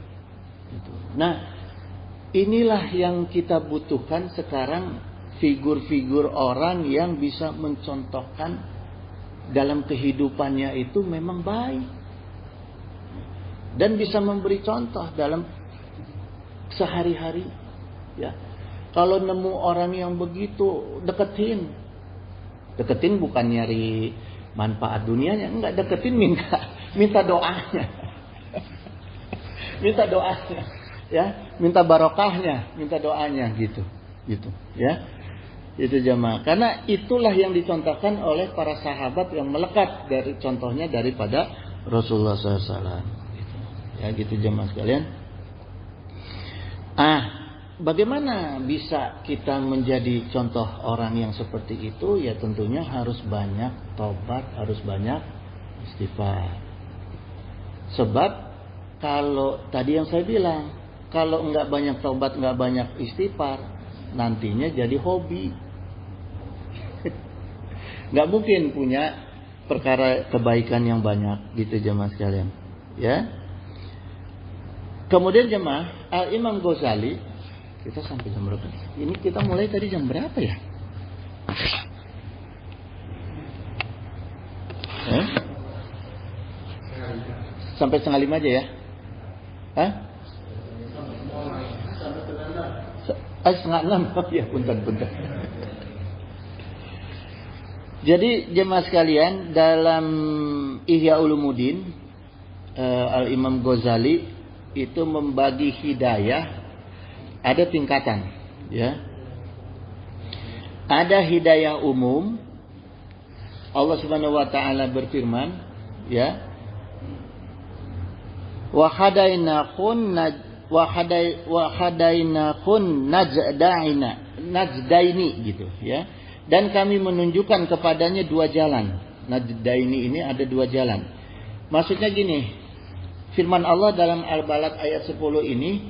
Gitu. Nah, inilah yang kita butuhkan sekarang. Figur-figur orang yang bisa mencontohkan dalam kehidupannya itu memang baik. Dan bisa memberi contoh dalam sehari-hari. Ya. Kalau nemu orang yang begitu, deketin. Deketin bukan nyari manfaat dunianya. Enggak, deketin minta doanya. Minta doanya. Ya, minta barokahnya, minta doanya gitu. Gitu, ya. Itu jamaah. Karena itulah yang dicontohkan oleh para sahabat yang melekat dari contohnya daripada Rasulullah SAW. Gitu. Ya, gitu jamaah sekalian. Bagaimana bisa kita menjadi contoh orang yang seperti itu? Ya tentunya harus banyak tobat, harus banyak istighfar. Sebab kalau tadi yang saya bilang, kalau enggak banyak tobat, enggak banyak istighfar, nantinya jadi hobi. Nggak mungkin punya perkara kebaikan yang banyak, gitu jemaah sekalian, ya. Kemudian jemaah, Al-Imam Ghazali, kita sampai jam berapa? Ini kita mulai tadi jam berapa ya? Sampai 4:30 aja ya? Hah? 5:30. Oh ya, punten. Jadi jemaah sekalian, dalam Ihya Ulumuddin, Al-Imam Ghazali itu membagi hidayah ada tingkatan, ya. Ada hidayah umum. Allah Subhanahu wa taala berfirman, ya. Wa hadainakun najdaini gitu, ya. Dan kami menunjukkan kepadanya dua jalan. Najdaini ini ada dua jalan. Maksudnya gini, firman Allah dalam Al-Balad ayat 10 ini,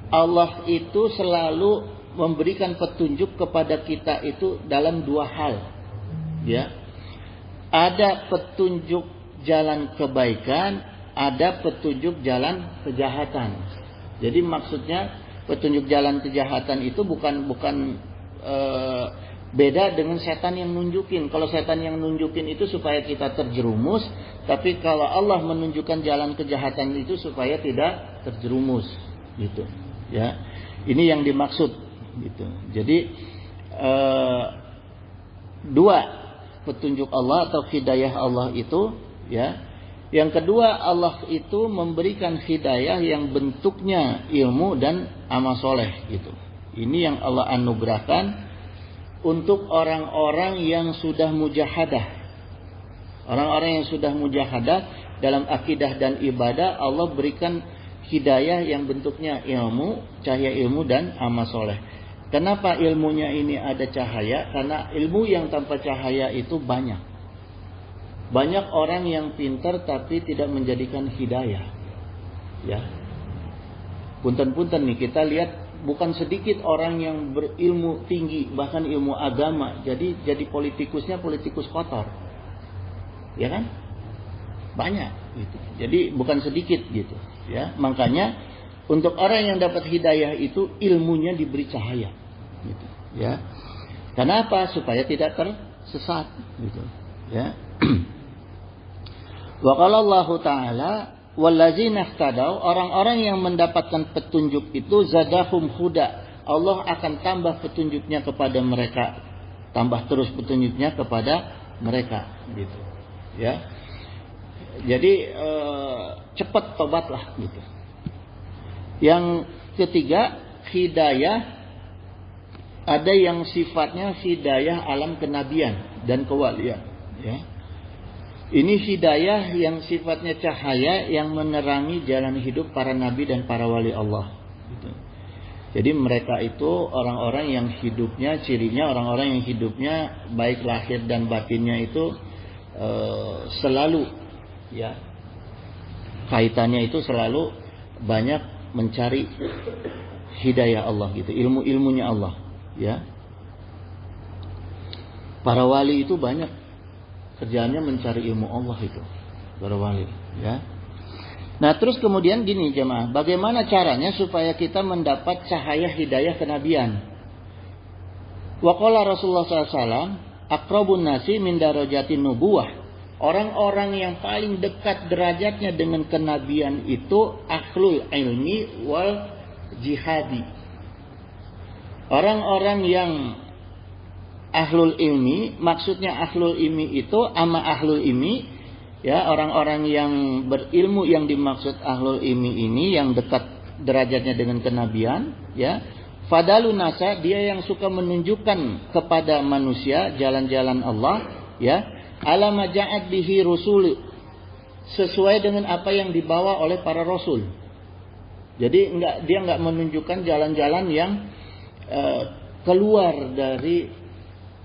Allah itu selalu memberikan petunjuk kepada kita itu dalam dua hal. Ya. Ada petunjuk jalan kebaikan, ada petunjuk jalan kejahatan. Jadi maksudnya petunjuk jalan kejahatan itu bukan beda dengan setan yang nunjukin. Kalau setan yang nunjukin itu supaya kita terjerumus, tapi kalau Allah menunjukkan jalan kejahatan itu supaya tidak terjerumus, gitu. Ya, ini yang dimaksud, gitu. Jadi dua petunjuk Allah atau hidayah Allah itu, ya. Yang kedua, Allah itu memberikan hidayah yang bentuknya ilmu dan amal soleh, gitu. Ini yang Allah anugerahkan untuk orang-orang yang sudah mujahadah. Orang-orang yang sudah mujahadah dalam akidah dan ibadah, Allah berikan hidayah yang bentuknya ilmu, cahaya ilmu dan amal soleh. Kenapa ilmunya ini ada cahaya? Karena ilmu yang tanpa cahaya itu banyak. Banyak orang yang pintar tapi tidak menjadikan hidayah. Ya. Punten-punten nih, kita lihat bukan sedikit orang yang berilmu tinggi, bahkan ilmu agama, jadi politikusnya politikus kotor. Ya kan? Banyak gitu. Jadi bukan sedikit gitu, ya. Makanya untuk orang yang dapat hidayah itu ilmunya diberi cahaya gitu, ya. Kenapa? Supaya tidak tersesat gitu, ya. Wa qala Allah Ta'ala wallazina ihtadaw, orang-orang yang mendapatkan petunjuk itu zadahum huda, Allah akan tambah petunjuknya kepada mereka, tambah terus petunjuknya kepada mereka gitu, ya. Jadi cepat tobatlah gitu. Yang ketiga, hidayah ada yang sifatnya hidayah alam kenabian dan kewalian, ya. Ini hidayah yang sifatnya cahaya yang menerangi jalan hidup para nabi dan para wali Allah. Gitu. Jadi mereka itu orang-orang yang hidupnya, cirinya orang-orang yang hidupnya baik lahir dan batinnya itu selalu, ya, kaitannya itu selalu banyak mencari hidayah Allah gitu, ilmu-ilmunya Allah, ya. Para wali itu banyak kerjaannya mencari ilmu Allah itu, para wali, ya. Nah, terus kemudian gini jemaah, bagaimana caranya supaya kita mendapat cahaya hidayah kenabian? Wa qala Rasulullah SAW, aqrabun nasi min darajatin nubuwah. Orang-orang yang paling dekat derajatnya dengan kenabian itu ahlul ilmi wal jihadi. Orang-orang yang ahlul ilmi, maksudnya ahlul ilmi itu ama ahlul ilmi, ya, orang-orang yang berilmu yang dimaksud ahlul ilmi ini yang dekat derajatnya dengan kenabian, ya. Fadalun nasa, dia yang suka menunjukkan kepada manusia jalan-jalan Allah, ya. Ala maja'at bihi rusul, sesuai dengan apa yang dibawa oleh para rasul. Jadi dia enggak menunjukkan jalan-jalan yang keluar dari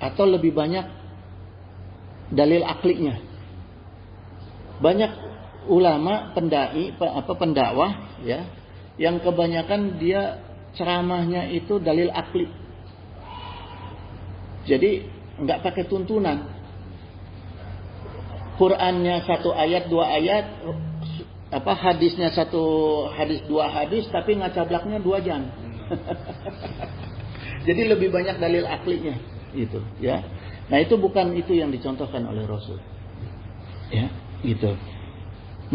atau lebih banyak dalil aklinya. Banyak ulama pendakwah, ya, yang kebanyakan dia ceramahnya itu dalil akli. Jadi enggak pakai tuntunan. Qurannya satu ayat dua ayat, hadisnya satu hadis dua hadis, tapi ngacablaknya 2 jam. Jadi lebih banyak dalil aklinya. Itu, ya. Nah, itu bukan itu yang dicontohkan oleh Rasul, ya, gitu.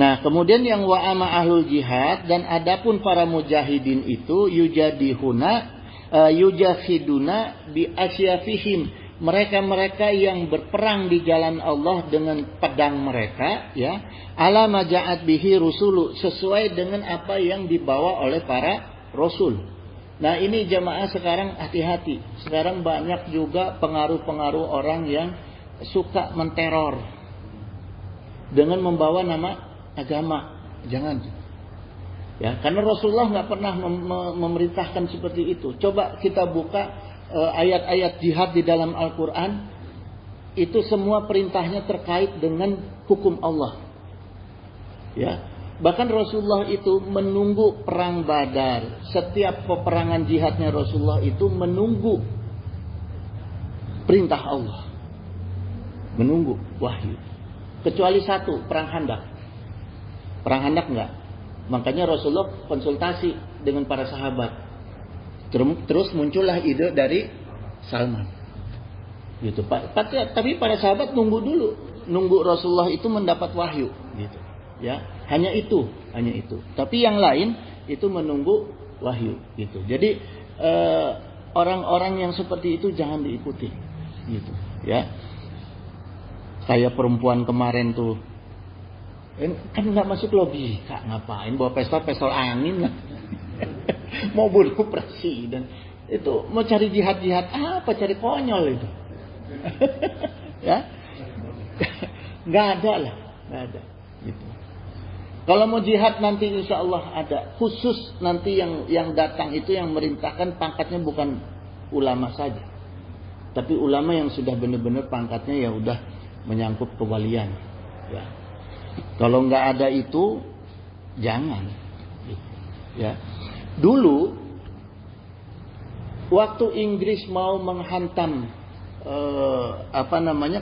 Nah, kemudian yang wa'ama ahlul jihad, dan adapun para mujahidin itu yujahiduna bi asyafihim, mereka-mereka yang berperang di jalan Allah dengan pedang mereka, ya, ala maja'at bihi rusulu, sesuai dengan apa yang dibawa oleh para rasul. Nah, ini jamaah sekarang hati-hati. Sekarang banyak juga pengaruh-pengaruh orang yang suka menteror dengan membawa nama agama. Jangan. Ya, karena Rasulullah nggak pernah memerintahkan seperti itu. Coba kita buka ayat-ayat jihad di dalam Al-Quran. Itu semua perintahnya terkait dengan hukum Allah. Ya. Bahkan Rasulullah itu menunggu perang Badar. Setiap peperangan jihadnya Rasulullah itu menunggu perintah Allah. Menunggu wahyu. Kecuali satu, perang Khandaq. Perang Khandaq enggak. Makanya Rasulullah konsultasi dengan para sahabat. Terus muncullah ide dari Salman. Gitu. Tapi para sahabat nunggu dulu, nunggu Rasulullah itu mendapat wahyu, gitu. Ya, hanya itu. Tapi yang lain itu menunggu wahyu, gitu. Jadi orang-orang yang seperti itu jangan diikuti, gitu. Ya, kayak perempuan kemarin tuh, kan nggak masuk logika, ngapain bawa pistol angin lah. Mau bunuh presiden, itu mau cari jihad apa, cari konyol itu. Ya, nggak ada gitu. Kalau mau jihad nanti insya Allah ada khusus, nanti yang datang itu yang merintahkan pangkatnya bukan ulama saja, tapi ulama yang sudah benar-benar pangkatnya ya udah menyangkut kewalian. Ya, kalau nggak ada itu jangan. Ya, dulu waktu Inggris mau menghantam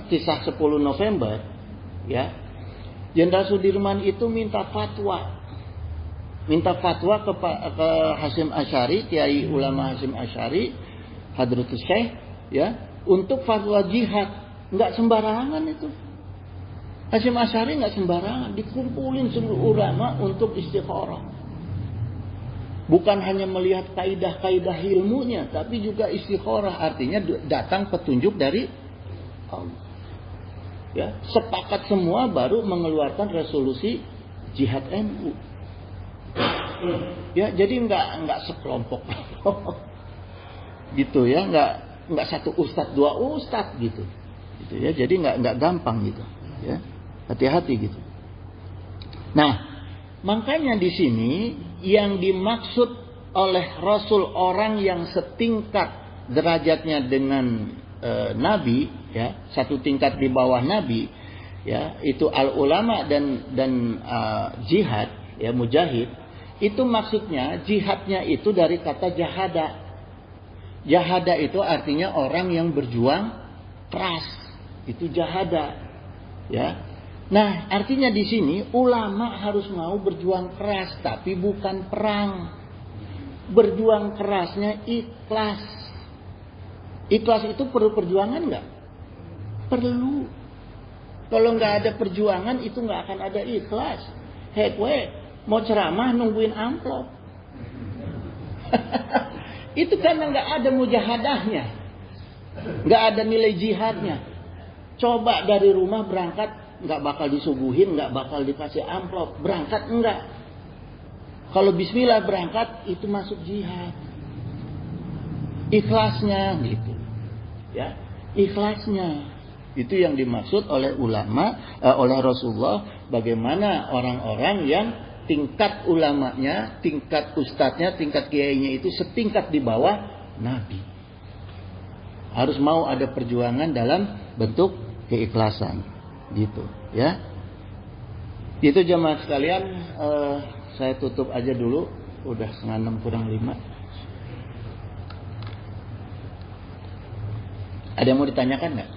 kisah 10 November, ya, Jenderal Sudirman itu minta fatwa ke Hasyim Asy'ari, Kiai Ulama Hasyim Asy'ari, Hadratus Syekh, ya, untuk fatwa jihad. Nggak sembarangan itu. Hasyim Asy'ari nggak sembarangan, dikumpulin seluruh ulama untuk istikharah. Bukan hanya melihat kaidah-kaidah ilmunya, tapi juga istikharah, artinya datang petunjuk dari Allah. Ya, sepakat semua baru mengeluarkan resolusi jihad NU. Ya, jadi nggak sekelompok, gitu ya, nggak satu ustadz, dua ustadz gitu ya. Jadi nggak gampang gitu, ya, hati-hati gitu. Nah, makanya di sini yang dimaksud oleh Rasul orang yang setingkat derajatnya dengan Nabi, ya, satu tingkat di bawah Nabi, ya, itu al ulama dan jihad, ya, mujahid. Itu maksudnya jihadnya itu dari kata jahada. Jahada itu artinya orang yang berjuang keras, itu jahada, ya. Nah, artinya di sini ulama harus mau berjuang keras, tapi bukan perang. Berjuang kerasnya ikhlas. Ikhlas itu perlu perjuangan nggak? Perlu. Kalau nggak ada perjuangan itu nggak akan ada ikhlas. Hekwe mau ceramah nungguin amplop. Itu karena nggak ada mujahadahnya, nggak ada nilai jihadnya. Coba dari rumah berangkat, nggak bakal disuguhin, nggak bakal dikasih amplop. Berangkat enggak. Kalau bismillah berangkat itu masuk jihad. Ikhlasnya gitu. Ya, ikhlasnya. Itu yang dimaksud oleh ulama, oleh Rasulullah, bagaimana orang-orang yang tingkat ulamanya, tingkat ustadznya, tingkat kiainya itu setingkat di bawah Nabi. Harus mau ada perjuangan dalam bentuk keikhlasan. Gitu, ya. Itu jemaah sekalian, saya tutup aja dulu, udah 5:30 kurang 5. Ada yang mau ditanyakan nggak?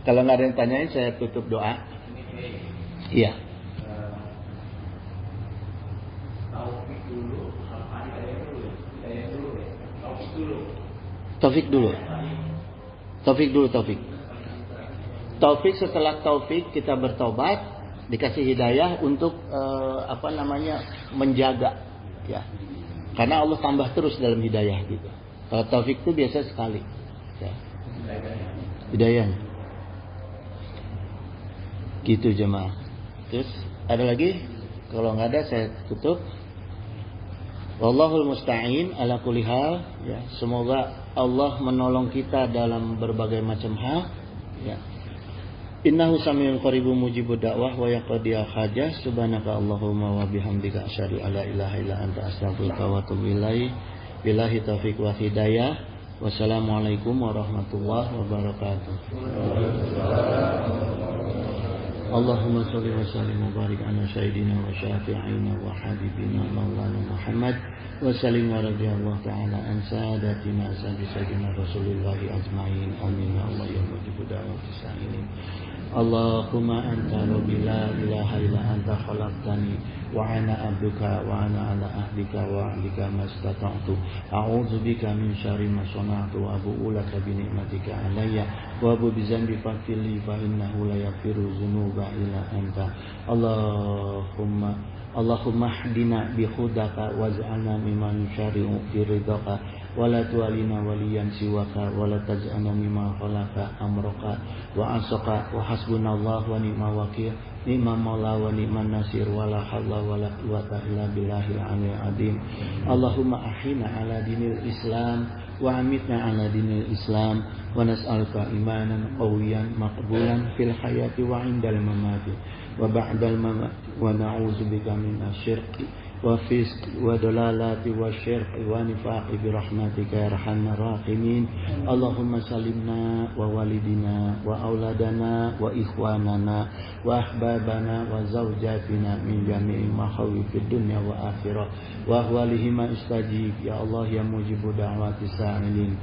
Kalau nggak ada yang tanyain, saya tutup doa. Iya. Taufik dulu. Taufik setelah taufik kita bertobat, dikasih hidayah untuk menjaga, ya. Karena Allah tambah terus dalam hidayah gitu. Kalau taufik itu biasa sekali, ya. Hidayahnya. Gitu jemaah. Terus ada lagi? Kalau nggak ada saya tutup. Wallahul musta'in ala kulli hal, ya. Semoga Allah menolong kita dalam berbagai macam hal, ya. Innahu samiul qaribun mujibud da'wah wa yaqdiyal hajah. Subhanaka Allahumma wa bihamdika asyhadu an la ilaha illa anta astaghfiruka wa atubu ilaik. Billahi taufiq wa hidayah. Wassalamualaikum warahmatullahi wabarakatuh. Allahumma sholli wa sallim wa barik ala sayyidina wa syafi'ina wa habibina maulana Muhammad wa sallim wa radiyallahu ta'ala an sadatina sayyidina Rasulillahi ajma'in. Amin ya Allah ya mujibu da'wati sa'ilin. Allahumma anta rabbi la ilaha illa anta khalaqtani wa ana abduka wa ana ala ahdika wa ahdika mastata'tu a'udzu bika min syarri ma sana'tu wa abu'u laka bi ni'matika alayya wa abu bi dzambi faghfirli fa innahu la yaghfiru dzunuba illa anta. Allahumma hdina bi hudaka waj'alna mimman yusyari'u fi ridaka wa la tu'alina waliyan siwaka wa la taj'alna mimma khalaka amraka wa asaka wa hasbunallahu wa ni'mal wakil ni'mal maula wa ni'man nasir wa la haula wa la quwwata illa billahil aliyyil azim. Allahumma ahina ala dinil Islam wa amitna ala dinil Islam wa nas'aluka imanan qawiyan maqbulan fil hayati wa indal mamati wa ba'dal mamati wa na'udzubika minasyirki wa fisq wa dalalati wa syirki wa nifaqi bi rahmatika ya arhamar rahimin. Allahumma salimna wa walidina wa auladana wa ikhwanana wa ahbabana wa zawjatina min jami'i makhawifid dunya wa akhirah wa ahwalihim istajib ya Allah ya mujibu da'wati sa'ilin.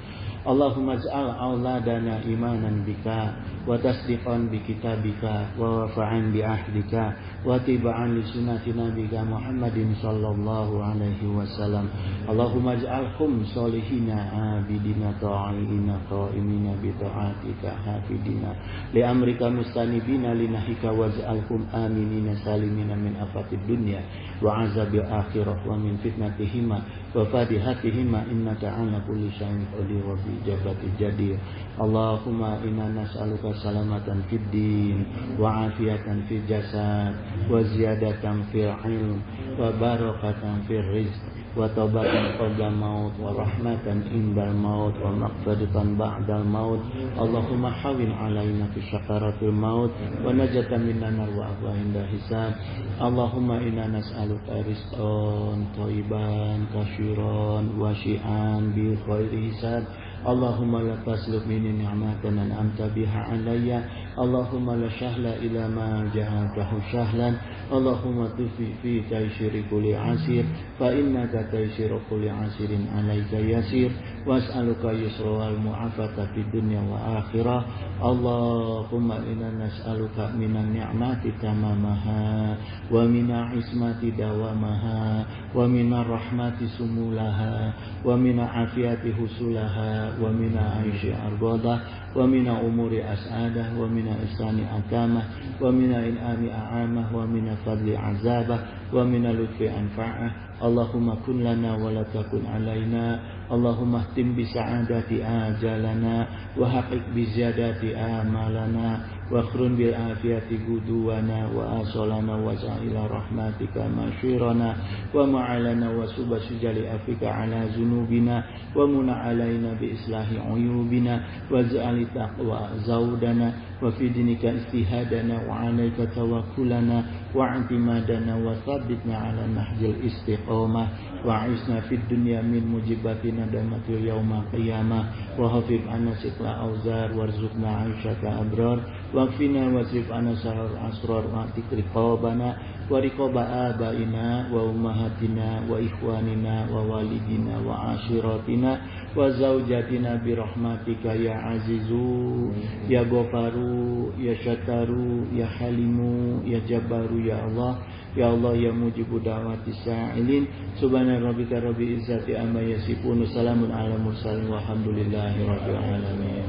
Allahumma ij'al auladana imanan bika wa tasdiqan bi kitabika wa wafa'an bi ahdika wa tiba'an li sunnati nabika Muhammadin sallallahu alaihi wasallam. Allahumma ij'alhum solihina abidina ta'ina qa'imina bi ta'atika hafidina li amrika mustanibina li nahika waj'alhum aminina salimina min afatid dunya wa azabil akhirah wa min fitnatihima wa fadihatihima innaka ala kulli syai'in qadir wa bi ijabati jadir. Allahumma inna nas'aluka salamatan fid din wa afiyatan fil jasad wa ziyadatan fil ilm wa barakatan fil rizq wa taubatan qabla maut wa rahmatan indal maut wa maghfiratan ba'dal maut. Allahumma hawin alaina fi syakaratil maut wa najatan minan nar wa afwa inda hisab. Allahumma inna nas'aluka rizqan thayyiban kashiran wasi'an bi khairi hisab. Allahumma la taslub minni ni'matan an'amta biha alayya. Allahumma la sahla ila ma ja'altahu sahlan. Allahumma tufi fi taysiri kulli asir fa innaka taysiru kulli asirin alayka yasir was'aluka yusra wal mu'afata fid dunya wa akhirah. Allahumma inna nas'aluka minan ni'mati tamamaha wa minar ismati dawamaha wa minar rahmati sumulaha wa minar afiyati husulaha wa minar aishi argodah wa mina umuri as'adah wa mina isani akamah wa mina in'ami a'amah wa mina fadli azabah wa mina lutfi anfa'ah. Allahumma kun lana wa la takun alaina. Allahumma ihtim bi sa'adati ajalana wa haqiq bi ziyadati amalana wa akhrun bil afiyati guduwana wa asolana wa sa'ila rahmatika masyirana wa ma'alana wa subasujali afika ala zunubina wa muna alaina bi islahi uyubina wa za'ali taqwa zawdana wa fi dinika istihadana wa alaika tawakkulana wa antimadana wa thabbitna ala nahjil istiqamah wa isna fid dunya min mujibatina damatil yawma qiyamah wa hafif anna sikla awzar warzuqna aisyaka abrar wa qfina wasrif anna sahar asrar wa tikriqabana wa riqaba abaina wa ummahatina wa ikhwanina wa walidina wa ashiratina wa zawjatina bi rahmatika ya azizu ya ghafaru ya syataru ya halimu ya jabbaru ya Allah. Ya Allah ya mujibu da'wati sa'ilin. Subhana rabbika rabbil izzati amma yasifun. Salamun ala mursalin walhamdulillahi rabbil alamin.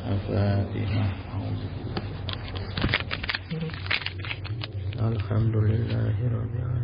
Al-Fatihah. Alhamdulillahi rabbil alamin.